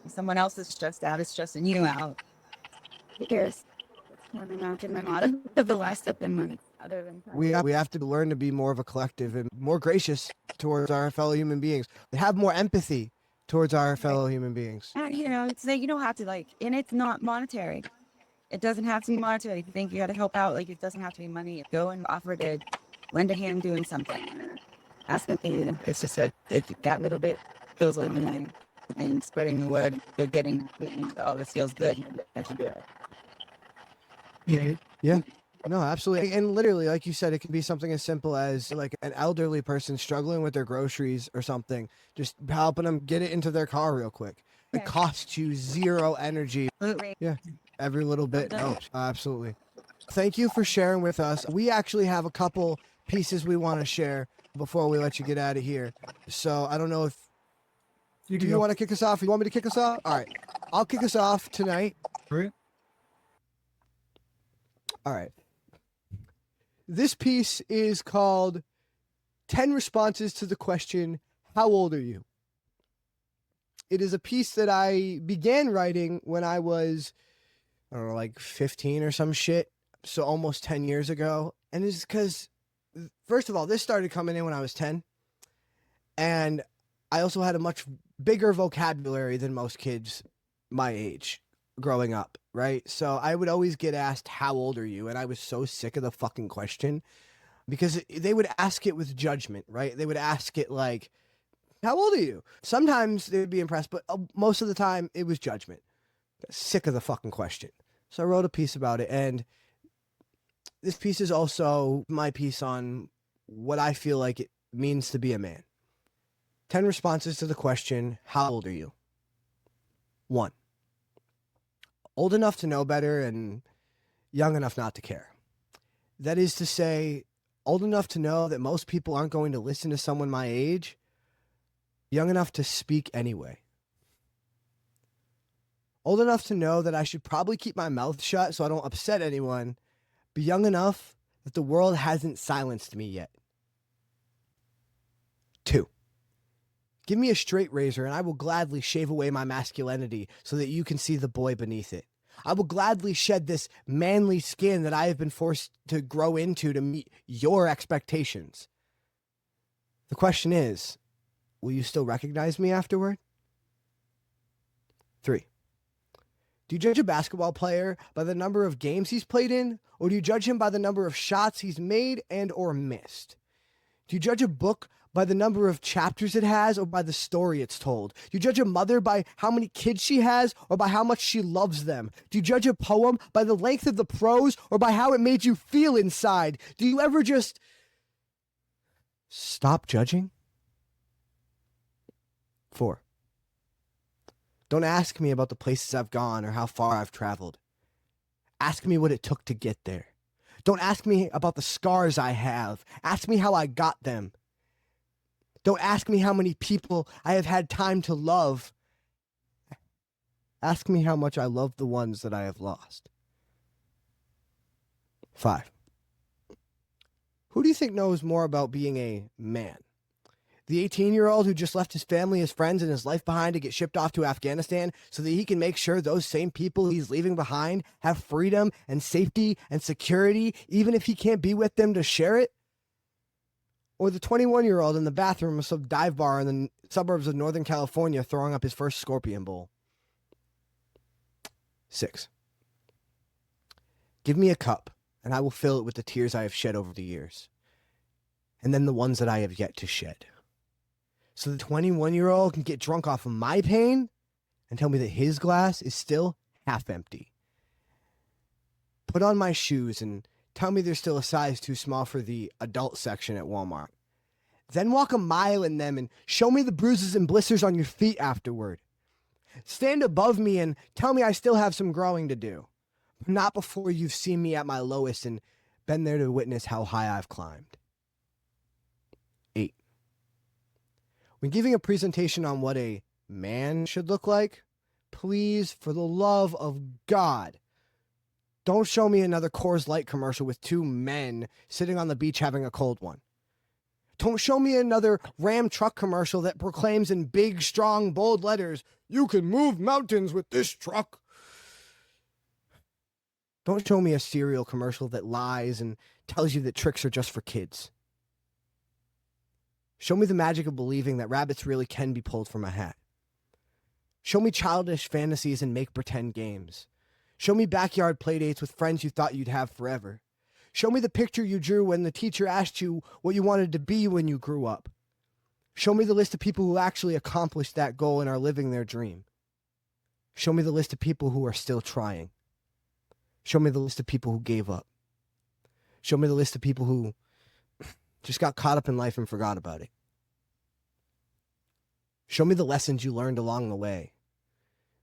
If someone else is stressed out, it's stressing you out. Who cares? That's more than not in my motto of the last step in money. Other than We have to learn to be more of a collective and more gracious towards our fellow human beings. Have more empathy towards our fellow human beings. And, you know, it's like you don't have to like, and it's not monetary. It doesn't have to be monetary. If you think you got to help out, like, it doesn't have to be money. Go and offer to lend a hand doing something. Ask them. It's just that little bit feels like money, and spreading the word. They're getting, oh, this feels good. That's good. Yeah. No, absolutely. And literally, like you said, it can be something as simple as like an elderly person struggling with their groceries or something, just helping them get it into their car real quick. It Yeah. costs you zero energy. Absolutely. Yeah. Every little bit helps. Absolutely. Thank you for sharing with us. We actually have a couple pieces we want to share before we let you get out of here. So I don't know if, do you want to kick us off? You want me to kick us off? All right. I'll kick us off tonight. Right. All right. This piece is called 10 Responses to the Question, How Old Are You? It is a piece that I began writing when I was, I don't know, like 15 or some shit. So almost 10 years ago. And it's because, first of all, this started coming in when I was 10. And I also had a much bigger vocabulary than most kids my age growing up, right? So I would always get asked, "How old are you?" And I was so sick of the fucking question because they would ask it with judgment, right? They would ask it like, "How old are you?" Sometimes they would be impressed, but most of the time it was judgment. Sick of the fucking question. So I wrote a piece about it, and this piece is also my piece on what I feel like it means to be a man. 10 responses to the question, how old are you? 1. Old enough to know better and young enough not to care. That is to say, old enough to know that most people aren't going to listen to someone my age, young enough to speak anyway. Old enough to know that I should probably keep my mouth shut so I don't upset anyone, but young enough that the world hasn't silenced me yet. 2. Give me a straight razor and I will gladly shave away my masculinity so that you can see the boy beneath it. I will gladly shed this manly skin that I have been forced to grow into to meet your expectations. The question is, will you still recognize me afterward? 3. Do you judge a basketball player by the number of games he's played in, or do you judge him by the number of shots he's made and or missed? Do you judge a book by the number of chapters it has or by the story it's told? Do you judge a mother by how many kids she has or by how much she loves them? Do you judge a poem by the length of the prose or by how it made you feel inside? Do you ever just stop judging? 4. Don't ask me about the places I've gone or how far I've traveled. Ask me what it took to get there. Don't ask me about the scars I have. Ask me how I got them. Don't ask me how many people I have had time to love. Ask me how much I love the ones that I have lost. 5. Who do you think knows more about being a man? The 18-year-old who just left his family, his friends, and his life behind to get shipped off to Afghanistan so that he can make sure those same people he's leaving behind have freedom and safety and security, even if he can't be with them to share it? Or the 21-year-old in the bathroom of some dive bar in the suburbs of Northern California throwing up his first scorpion bowl? 6. Give me a cup, and I will fill it with the tears I have shed over the years, and then the ones that I have yet to shed. So the 21-year-old can get drunk off of my pain and tell me that his glass is still half empty. Put on my shoes and tell me they're still a size too small for the adult section at Walmart. Then walk a mile in them and show me the bruises and blisters on your feet afterward. Stand above me and tell me I still have some growing to do. Not before you've seen me at my lowest and been there to witness how high I've climbed. 8. When giving a presentation on what a man should look like, please, for the love of God, don't show me another Coors Light commercial with 2 men sitting on the beach having a cold one. Don't show me another Ram truck commercial that proclaims in big, strong, bold letters, "You can move mountains with this truck." Don't show me a cereal commercial that lies and tells you that tricks are just for kids. Show me the magic of believing that rabbits really can be pulled from a hat. Show me childish fantasies and make-pretend games. Show me backyard playdates with friends you thought you'd have forever. Show me the picture you drew when the teacher asked you what you wanted to be when you grew up. Show me the list of people who actually accomplished that goal and are living their dream. Show me the list of people who are still trying. Show me the list of people who gave up. Show me the list of people who just got caught up in life and forgot about it. Show me the lessons you learned along the way.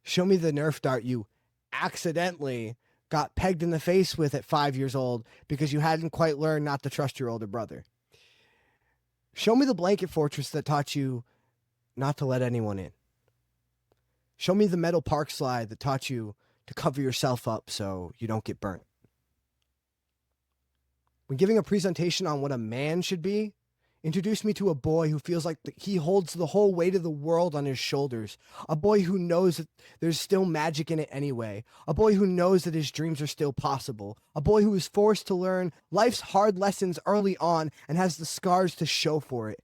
Show me the Nerf dart you accidentally got pegged in the face with at 5 years old because you hadn't quite learned not to trust your older brother. Show me the blanket fortress that taught you not to let anyone in. Show me the metal park slide that taught you to cover yourself up so you don't get burnt. When giving a presentation on what a man should be, introduce me to a boy who feels like he holds the whole weight of the world on his shoulders. A boy who knows that there's still magic in it anyway. A boy who knows that his dreams are still possible. A boy who is forced to learn life's hard lessons early on and has the scars to show for it.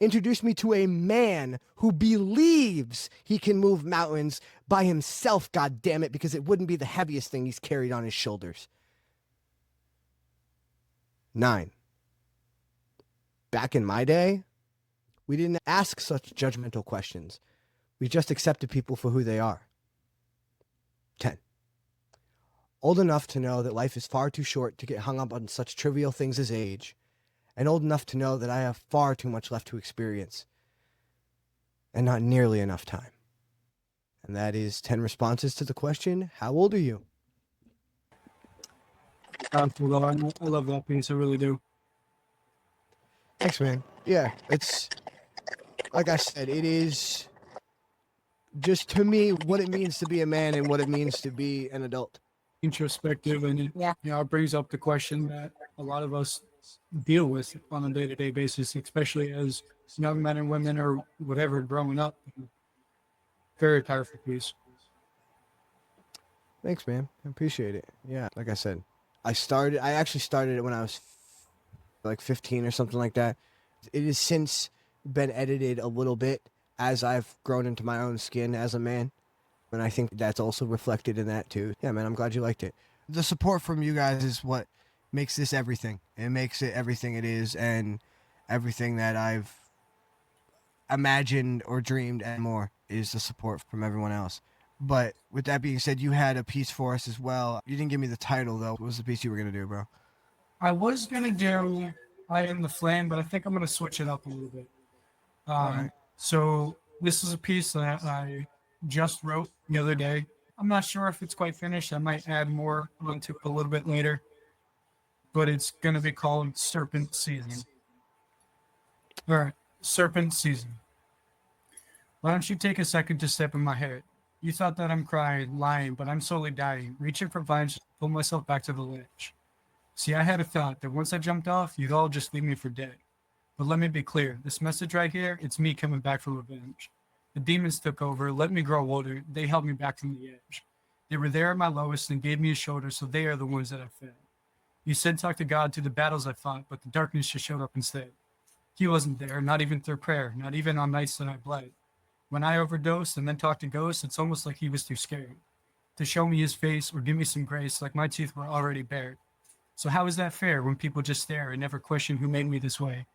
Introduce me to a man who believes he can move mountains by himself, God damn it, because it wouldn't be the heaviest thing he's carried on his shoulders. 9. Back in my day, we didn't ask such judgmental questions. We just accepted people for who they are. 10. Old enough to know that life is far too short to get hung up on such trivial things as age, and old enough to know that I have far too much left to experience, and not nearly enough time. And that is 10 responses to the question, how old are you? I love that piece. I really do. Thanks, man. Yeah, it's, like I said, it is just to me what it means to be a man and what it means to be an adult. Introspective, and it brings up the question that a lot of us deal with on a day-to-day basis, especially as young men and women or whatever growing up. Very powerful piece. Thanks, man. I appreciate it. Yeah, like I said, I actually started it when I was like 15 or something like that. It has since been edited a little bit as I've grown into my own skin as a man. And I think that's also reflected in that too. Yeah, man, I'm glad you liked it. The support from you guys is what makes this everything. It makes it everything it is and everything that I've imagined or dreamed and more is the support from everyone else. But with that being said, you had a piece for us as well. You didn't give me the title though. What was the piece you were going to do, bro? I was going to do I Am the Flame, but I think I'm going to switch it up a little bit. Right. So this is a piece that I just wrote the other day. I'm not sure if it's quite finished. I might add more onto it a little bit later, but it's going to be called Serpent Season. All right, Serpent Season. Why don't you take a second to step in my head? You thought that I'm crying, lying, but I'm slowly dying, reaching for vines to pull myself back to the ledge. See, I had a thought that once I jumped off, you'd all just leave me for dead. But let me be clear, this message right here, it's me coming back for revenge. The demons took over, let me grow older, they held me back from the edge. They were there at my lowest and gave me a shoulder, so they are the ones that I fed. You said talk to God through the battles I fought, but the darkness just showed up instead. He wasn't there, not even through prayer, not even on nights that I bled. When I overdosed and then talked to ghosts, it's almost like he was too scared to show me his face or give me some grace, like my teeth were already bared. So how is that fair when people just stare and never question who made me this way?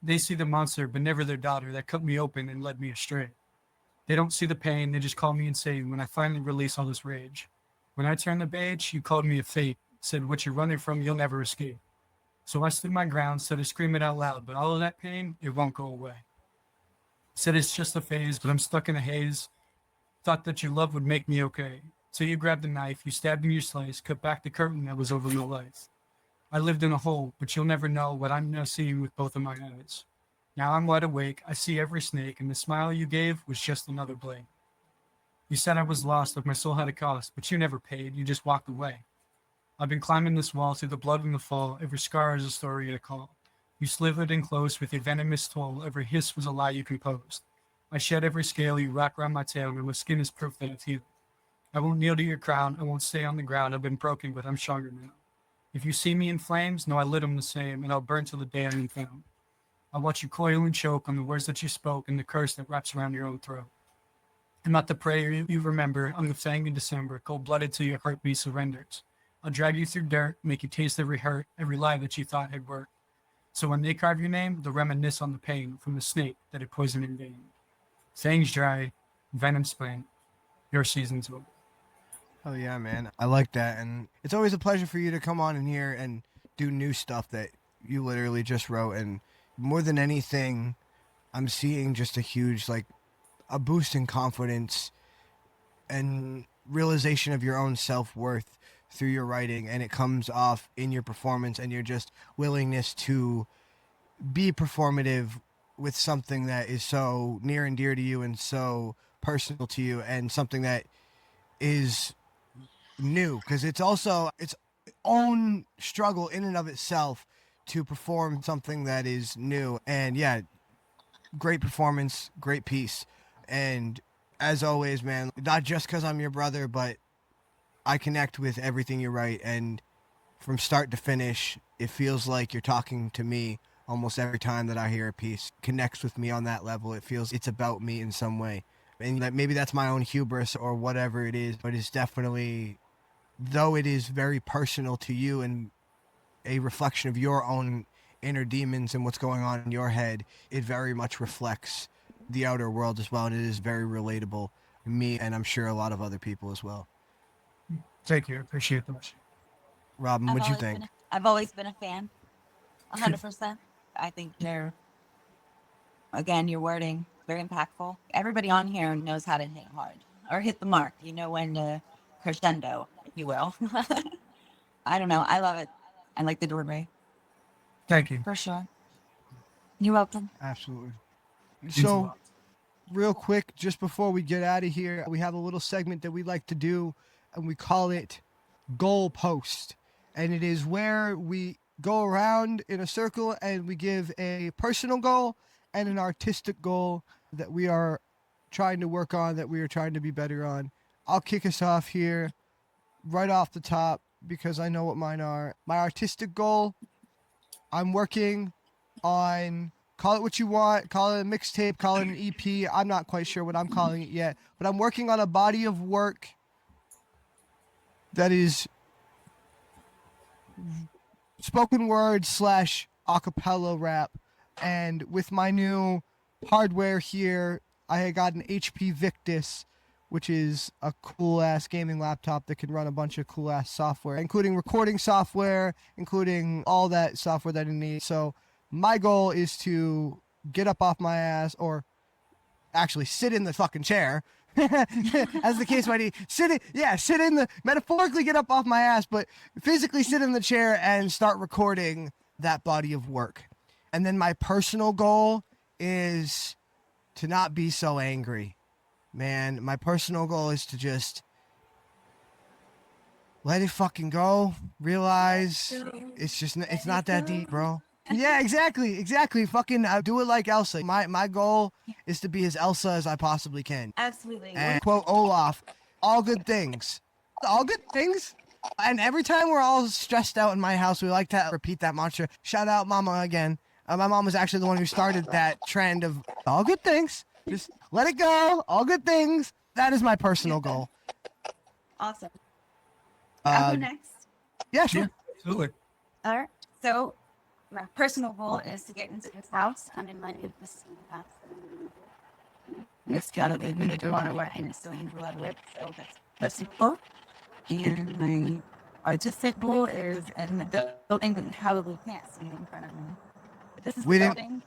They see the monster, but never their daughter that cut me open and led me astray. They don't see the pain, they just call me insane when I finally release all this rage. When I turned the page, you called me a fate, said what you're running from, you'll never escape. So I stood my ground, started screaming out loud, but all of that pain, it won't go away. Said it's just a phase, but I'm stuck in a haze. Thought that your love would make me okay. So you grabbed the knife, you stabbed me, you sliced, cut back the curtain that was over my life. I lived in a hole, but you'll never know what I'm now seeing with both of my eyes. Now I'm wide awake, I see every snake, and the smile you gave was just another blade. You said I was lost, like my soul had a cost, but you never paid, you just walked away. I've been climbing this wall through the blood and the fall, every scar is a story to call. You slithered in close with your venomous toll, every hiss was a lie you composed. I shed every scale you wrap around my tail, and my skin is proof that it's healed. I won't kneel to your crown, I won't stay on the ground, I've been broken, but I'm stronger now. If you see me in flames, know I lit them the same, and I'll burn till the day I am found. I'll watch you coil and choke on the words that you spoke and the curse that wraps around your own throat. I'm not the prayer you remember, I'm the fang in December, cold-blooded till your heartbeat surrenders. I'll drag you through dirt, make you taste every hurt, every lie that you thought had worked. So when they carve your name, they'll reminisce on the pain from the snake that had poisoned in vain. Fangs dry, venom spent, your season's over. Oh yeah, man. I like that. And it's always a pleasure for you to come on in here and do new stuff that you literally just wrote. And more than anything, I'm seeing just a huge, like, a boost in confidence and realization of your own self-worth through your writing. And it comes off in your performance and your just willingness to be performative with something that is so near and dear to you and so personal to you, and something that is new, because it's also its own struggle in and of itself to perform something that is new. And yeah, great performance, great piece. And as always, man, not just because I'm your brother, but I connect with everything you write, and from start to finish, it feels like you're talking to me almost every time that I hear a piece connects with me on that level. It feels it's about me in some way. And that maybe that's my own hubris or whatever it is, but it's definitely, though it is very personal to you and a reflection of your own inner demons and what's going on in your head, it very much reflects the outer world as well. And it is very relatable to me, and I'm sure a lot of other people as well. Thank you. I appreciate that. Robin, what'd you think? I've always been a fan. 100%. I think again, your wording, very impactful. Everybody on here knows how to hit hard or hit the mark. You know when to crescendo, if you will. I don't know. I love it. I like the doorway. Thank you. For sure. You're welcome. Absolutely. Means a So, lot. real quick, just before we get out of here, we have a little segment that we like to do, and we call it Goal Post. And it is where we go around in a circle and we give a personal goal and an artistic goal that we are trying to work on, that we are trying to be better on. I'll kick us off here right off the top because I know what mine are. My artistic goal, I'm working on, call it what you want, call it a mixtape, call it an EP. I'm not quite sure what I'm calling it yet, but I'm working on a body of work that is spoken word / acapella rap. And with my new hardware here, I had got an HP Victus, which is a cool ass gaming laptop that can run a bunch of cool ass software, including recording software, including all that software that you need. So my goal is to get up off my ass, or actually sit in the fucking chair, as the case might be. Sit in the, metaphorically get up off my ass, but physically sit in the chair and start recording that body of work. And then my personal goal is to not be so angry. Man, my personal goal is to just let it fucking go. Realize it's not that deep, bro. Yeah, exactly. Fucking do it like Elsa. My goal is to be as Elsa as I possibly can. Absolutely. And quote Olaf, all good things. All good things. And every time we're all stressed out in my house, we like to repeat that mantra. Shout out Mama again. My mom was actually the one who started that trend of all good things. Just let it go. All good things. That is my personal goal. Awesome. I'll go next. Yeah, sure. Yeah, absolutely. All right. So my personal goal is to get into this house. I'm in my house. It's got to be going to do a lot of work, and it's still in a lot of work. So that's simple. And my artistic goal is in the building that you probably can't see in front of me. But this is the building.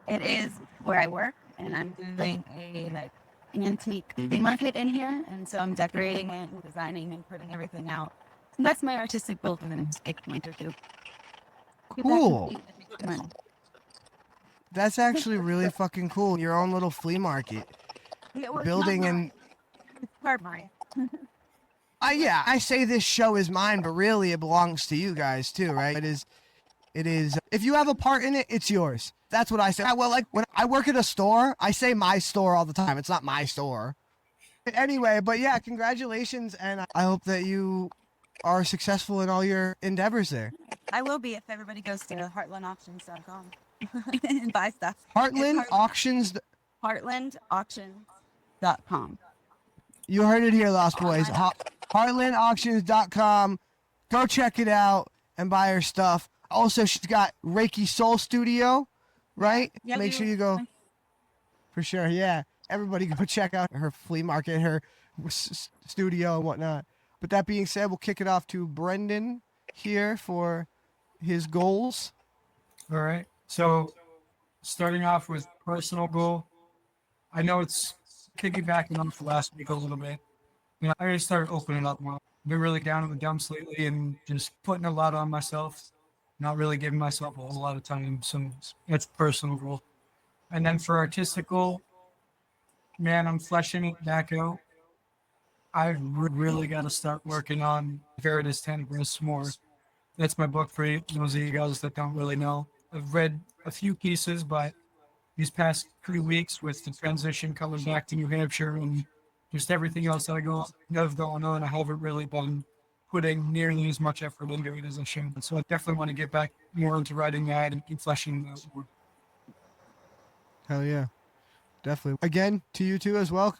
It is where I work, and I'm doing a antique flea market in here, and so I'm decorating it and designing and putting everything out. And that's my artistic goal for the next 8 months or 2. Cool. That's actually really fucking cool. Your own little flea market. Building and it's part mine. yeah, I say this show is mine, but really it belongs to you guys too, right? It is. If you have a part in it, it's yours. That's what I say. Well, like when I work at a store, I say my store all the time. It's not my store. Anyway, but yeah, congratulations, and I hope that you are successful in all your endeavors there. I will be if everybody goes to heartlandauctions.com and buy stuff. Heartland Auctions. Heartlandauctions.com. You heard it here, Lost Boys. Heartlandauctions.com. Go check it out and buy her stuff. Also, she's got Reiki Soul Studio, right? Yeah, Make sure you go. For sure, yeah. Everybody go check out her flea market, her studio and whatnot. But that being said, we'll kick it off to Brendan here for his goals. All right. So starting off with personal goal, I know it's piggybacking off last week a little bit. You know, I gotta start opening up more. I've been really down in the dumps lately and just putting a lot on myself, not really giving myself a whole lot of time. So it's personal goal. And then for artistic goal, man, I'm fleshing it back out. I really got to start working on Veritas Tenebris more. That's my book for those of you guys that don't really know. I've read a few pieces, but these past 3 weeks with the transition coming back to New Hampshire and just everything else that I have going on, I haven't really been putting nearly as much effort into it as I should. So I definitely want to get back more into writing that and keep fleshing that more. Hell yeah. Definitely. Again, to you too as well.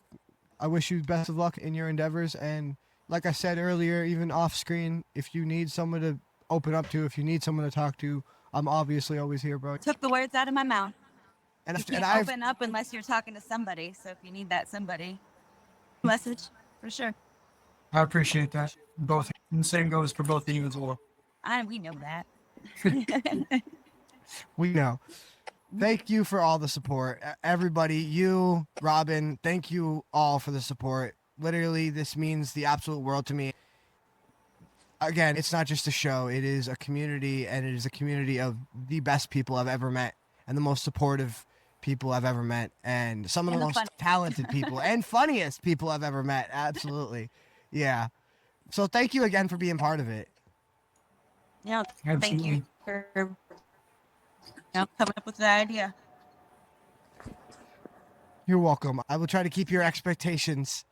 I wish you best of luck in your endeavors. And like I said earlier, even off screen, if you need someone to open up to, if you need someone to talk to, I'm obviously always here, bro. Took the words out of my mouth. And You and can't I've open up unless you're talking to somebody. So if you need that somebody, message for sure. I appreciate that. Both. And the same goes for both of you as well. We know that. we know. Thank you for all the support. Everybody, you, Robin, thank you all for the support. Literally, this means the absolute world to me. Again, it's not just a show. It is a community, and it is a community of the best people I've ever met and the most supportive people I've ever met and some of the most talented people and funniest people I've ever met. Absolutely. Yeah. So thank you again for being part of it. Yeah, thank Absolutely. you for coming up with the idea. You're welcome. I will try to keep your expectations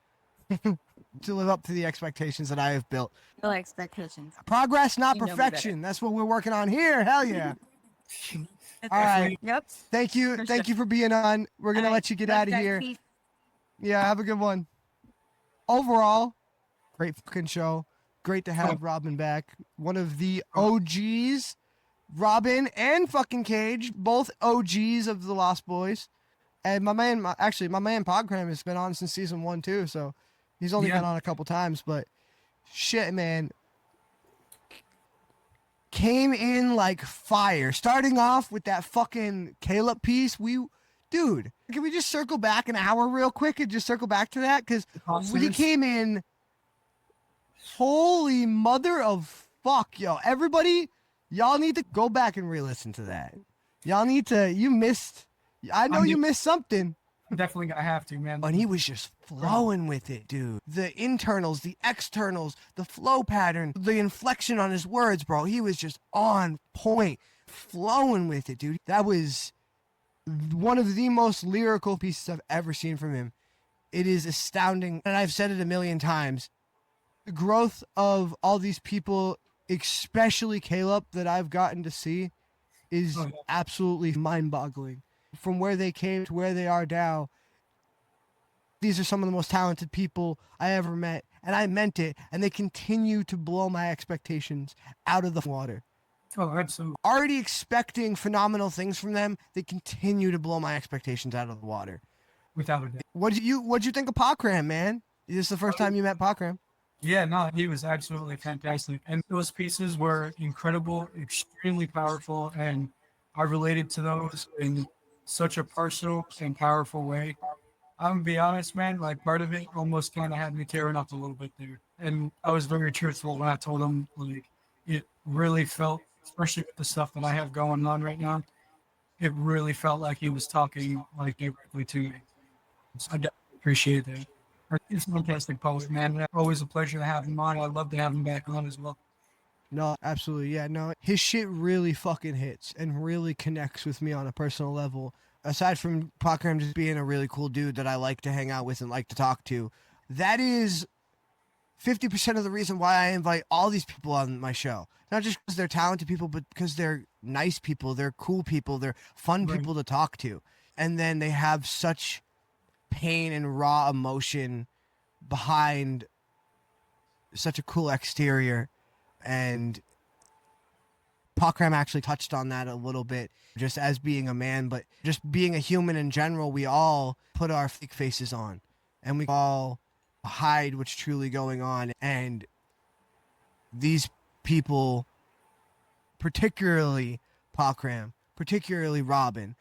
to live up to the expectations that I have built. No expectations. Progress, not You know me perfection. That's what we're working on here. Hell yeah. All right. Yep. Thank you. For Thank sure. you for being on. We're going to All right, let you get love out of that here. piece. Yeah, have a good one. Overall, great fucking show. Great to have Robin back. One of the OGs. Robin and fucking Cage, both OGs of the Lost Boys. And my man Pawcram has been on since season 1 too, so he's only been on a couple times, but shit, man. Came in like fire. Starting off with that fucking Caleb piece, dude, can we just circle back an hour real quick and just circle back to that? Because when he came in, holy mother of fuck, yo. Everybody, y'all need to go back and re-listen to that. Y'all need to, I know you missed something. Definitely gonna have to, man. And he was just flowing with it, dude. The internals, the externals, the flow pattern, the inflection on his words, bro. He was just on point, flowing with it, dude. That was one of the most lyrical pieces I've ever seen from him. It is astounding. And I've said it a million times. The growth of all these people, especially Caleb, that I've gotten to see is absolutely mind-boggling. From where they came to where they are now, these are some of the most talented people I ever met, and I meant it, and they continue to blow my expectations out of the water. Oh, absolutely. Already expecting phenomenal things from them, they continue to blow my expectations out of the water. Without a doubt. What'd you think of Pawcram, man? Is this the first time you met Pawcram? Yeah, no, he was absolutely fantastic. And those pieces were incredible, extremely powerful, and I related to those in such a personal and powerful way. I'm gonna be honest, man, like part of it almost kind of had me tearing up a little bit there. And I was very truthful when I told him, like, it really felt, especially with the stuff that I have going on right now, it really felt like he was talking like directly to me. So I definitely appreciate that. He's a fantastic poet, man. Always a pleasure to have him on. I'd love to have him back on as well. No, absolutely. Yeah, no, his shit really fucking hits and really connects with me on a personal level. Aside from Pawcram just being a really cool dude that I like to hang out with and like to talk to, that is 50% of the reason why I invite all these people on my show. Not just because they're talented people, but because they're nice people, they're cool people, they're fun people to talk to. And then they have such pain and raw emotion behind such a cool exterior. And Pawcram actually touched on that a little bit, just as being a man, but just being a human in general. We all put our fake faces on, and we all hide what's truly going on. And these people, particularly Pawcram, particularly Robin,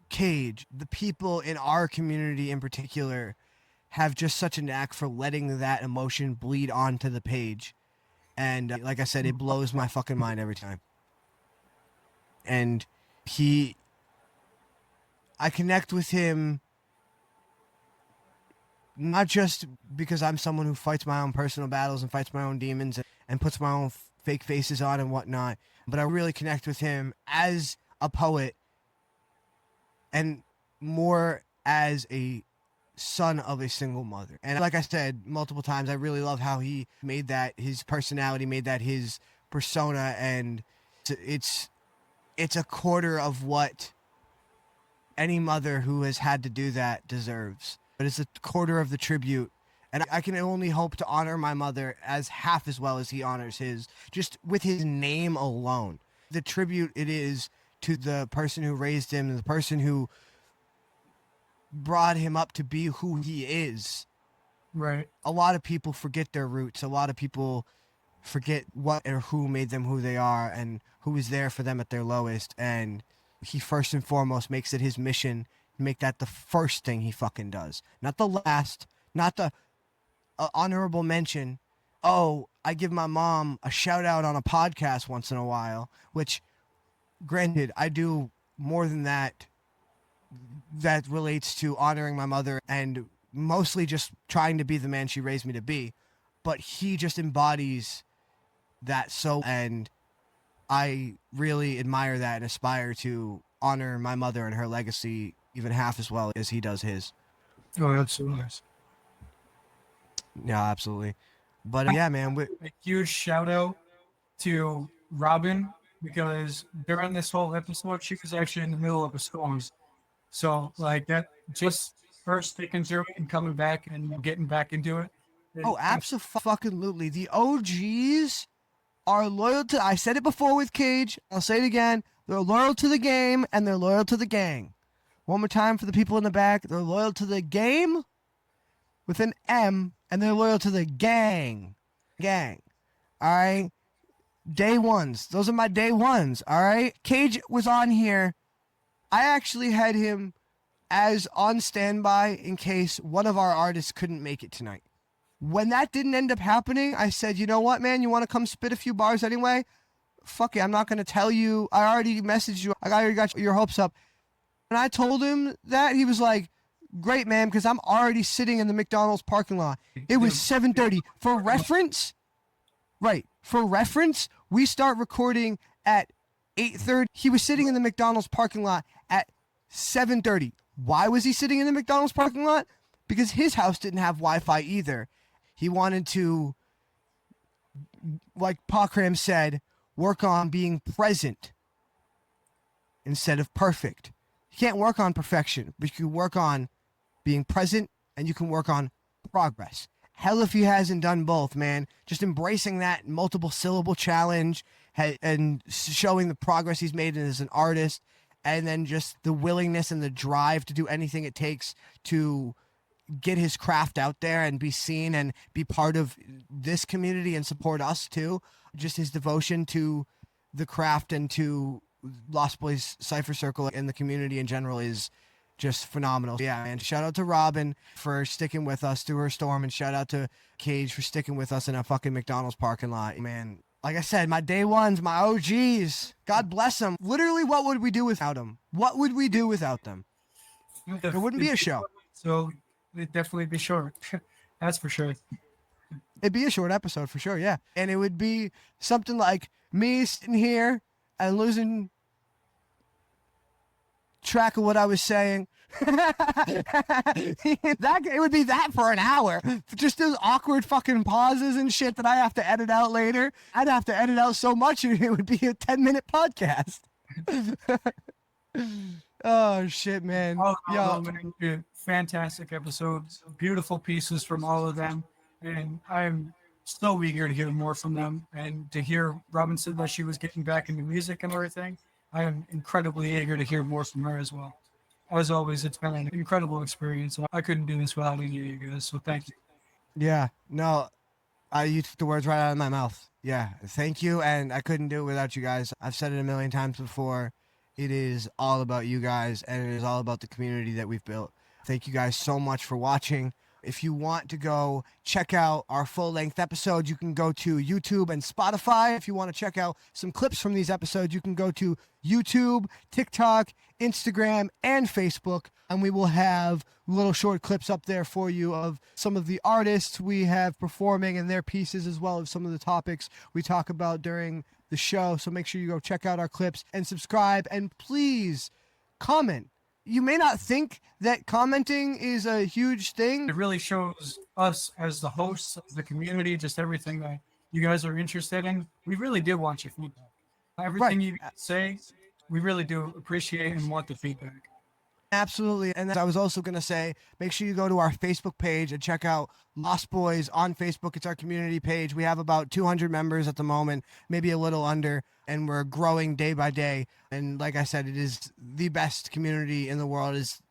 Cage, the people in our community in particular, have just such a knack for letting that emotion bleed onto the page. And like I said, it blows my fucking mind every time. And I connect with him not just because I'm someone who fights my own personal battles and fights my own demons and puts my own fake faces on and whatnot, but I really connect with him as a poet and more as a son of a single mother. And like I said multiple times, I really love how he made that his personality, made that his persona, and it's a quarter of what any mother who has had to do that deserves. But it's a quarter of the tribute. And I can only hope to honor my mother as half as well as he honors his, just with his name alone. The tribute it is to the person who raised him, the person who brought him up to be who he is. Right. A lot of people forget their roots. A lot of people forget what or who made them who they are and who was there for them at their lowest. And he first and foremost makes it his mission to make that the first thing he fucking does. Not the last, not the honorable mention. Oh, I give my mom a shout out on a podcast once in a while, which granted, I do more than that. That relates to honoring my mother and mostly just trying to be the man she raised me to be. But he just embodies that so, and I really admire that and aspire to honor my mother and her legacy even half as well as he does his. Oh, absolutely. Yeah, absolutely. But yeah, man, A huge shout out to Robin, because during this whole episode, she was actually in the middle of a storm. So, like, that, just her sticking through it and coming back and getting back into it. oh, absolutely. The OGs are loyal to, I said it before with Cage, I'll say it again, they're loyal to the game and they're loyal to the gang. One more time for the people in the back, they're loyal to the game with an M, and they're loyal to the gang. Gang. All right? Day ones. Those are my day ones. All right? Cage was on here. I actually had him as on standby in case one of our artists couldn't make it tonight. When that didn't end up happening, I said, you know what, man? You want to come spit a few bars anyway? Fuck it. I'm not going to tell you. I already messaged you. I already got your hopes up. When I told him that, he was like, great, man, because I'm already sitting in the McDonald's parking lot. It was 7:30. For reference, right, for reference, we start recording at 8:30. He was sitting in the McDonald's parking lot at 7:30. Why was he sitting in the McDonald's parking lot? Because his house didn't have Wi-Fi either. He wanted to, like Pawcram said, work on being present instead of perfect. You can't work on perfection, but you can work on being present and you can work on progress. Hell if he hasn't done both, man. Just embracing that multiple syllable challenge and showing the progress he's made as an artist, and then just the willingness and the drive to do anything it takes to get his craft out there and be seen and be part of this community and support us too. Just his devotion to the craft and to LostBoys Cypher Circle and the community in general is just phenomenal. Yeah, man. Shout out to Robin for sticking with us through her storm, and shout out to Cage for sticking with us in a fucking McDonald's parking lot. Man, like I said, my day ones, my OGs, God bless them. Literally, what would we do without them? What would we do without them? There wouldn't be a show. So it'd definitely be short. That's for sure. It'd be a short episode for sure, yeah. And it would be something like me sitting here and losing track of what I was saying. It would be that for an hour. Just those awkward fucking pauses and shit that I have to edit out later. I'd have to edit out so much it would be a 10-minute podcast. Oh shit, man. Fantastic episodes, beautiful pieces from all of them, and I'm so eager to hear more from them, and to hear Robin said that she was getting back into music and everything. I am incredibly eager to hear more from her as well. As always, it's been an incredible experience. I couldn't do this without any of you guys, so thank you. Yeah, no, you took the words right out of my mouth. Yeah, thank you, and I couldn't do it without you guys. I've said it a million times before. It is all about you guys, and it is all about the community that we've built. Thank you guys so much for watching. If you want to go check out our full-length episode, you can go to YouTube and Spotify. If you want to check out some clips from these episodes, you can go to YouTube, TikTok, Instagram, and Facebook. And we will have little short clips up there for you of some of the artists we have performing and their pieces, as well as some of the topics we talk about during the show. So make sure you go check out our clips and subscribe. And please comment. you may not think that commenting is a huge thing. It really shows us as the hosts of the community, just everything that you guys are interested in. We really do want your feedback. Everything you say, we really do appreciate and want the feedback. Absolutely. And I was also going to say, make sure you go to our Facebook page and check out Lost Boys on Facebook. It's our community page. We have about 200 members at the moment, maybe a little under, and we're growing day by day. And like I said, it is the best community in the world. It's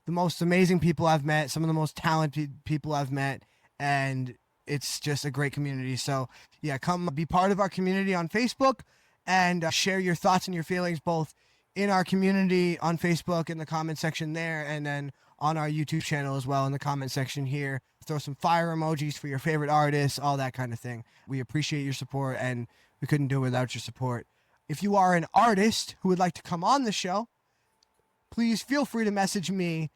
the most amazing people I've met, some of the most talented people I've met, and it's just a great community. So yeah, come be part of our community on Facebook and share your thoughts and your feelings both in our community on Facebook in the comment section there, and then on our YouTube channel as well in the comment section here. Throw some fire emojis for your favorite artists, all that kind of thing. We appreciate your support, and we couldn't do it without your support. If you are an artist who would like to come on the show, please feel free to message me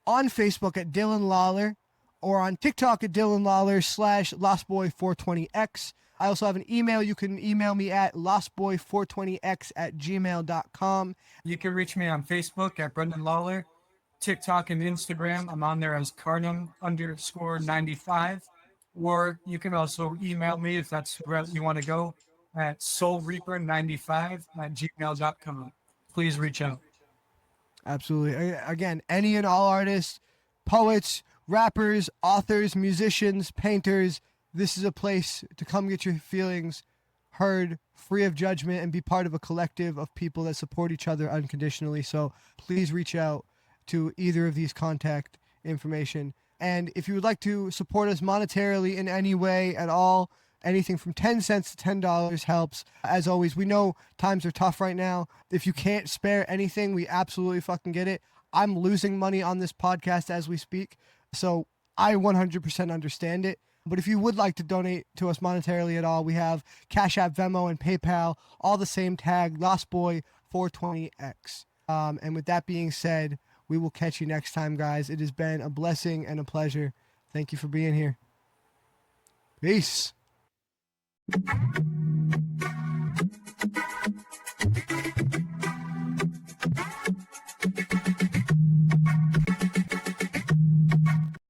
on Facebook at Dylan Lawler or on TikTok at Dylan Lawler /LostBoy420X. I also have an email. You can email me at lostboy420x@gmail.com. You can reach me on Facebook at Brendan Lawler, TikTok and Instagram. I'm on there as Cardum_95. Or you can also email me if that's where you want to go at soulreaper95@gmail.com. Please reach out. Absolutely. Again, any and all artists, poets, rappers, authors, musicians, painters, this is a place to come get your feelings heard, free of judgment, and be part of a collective of people that support each other unconditionally. So please reach out to either of these contact information. And if you would like to support us monetarily in any way at all, anything from 10 cents to $10 helps. As always, we know times are tough right now. If you can't spare anything, we absolutely fucking get it. I'm losing money on this podcast as we speak, so I 100% understand it. But if you would like to donate to us monetarily at all, we have Cash App, Venmo, and PayPal, all the same tag, LostBoy420X. And with that being said, we will catch you next time, guys. It has been a blessing and a pleasure. Thank you for being here. Peace.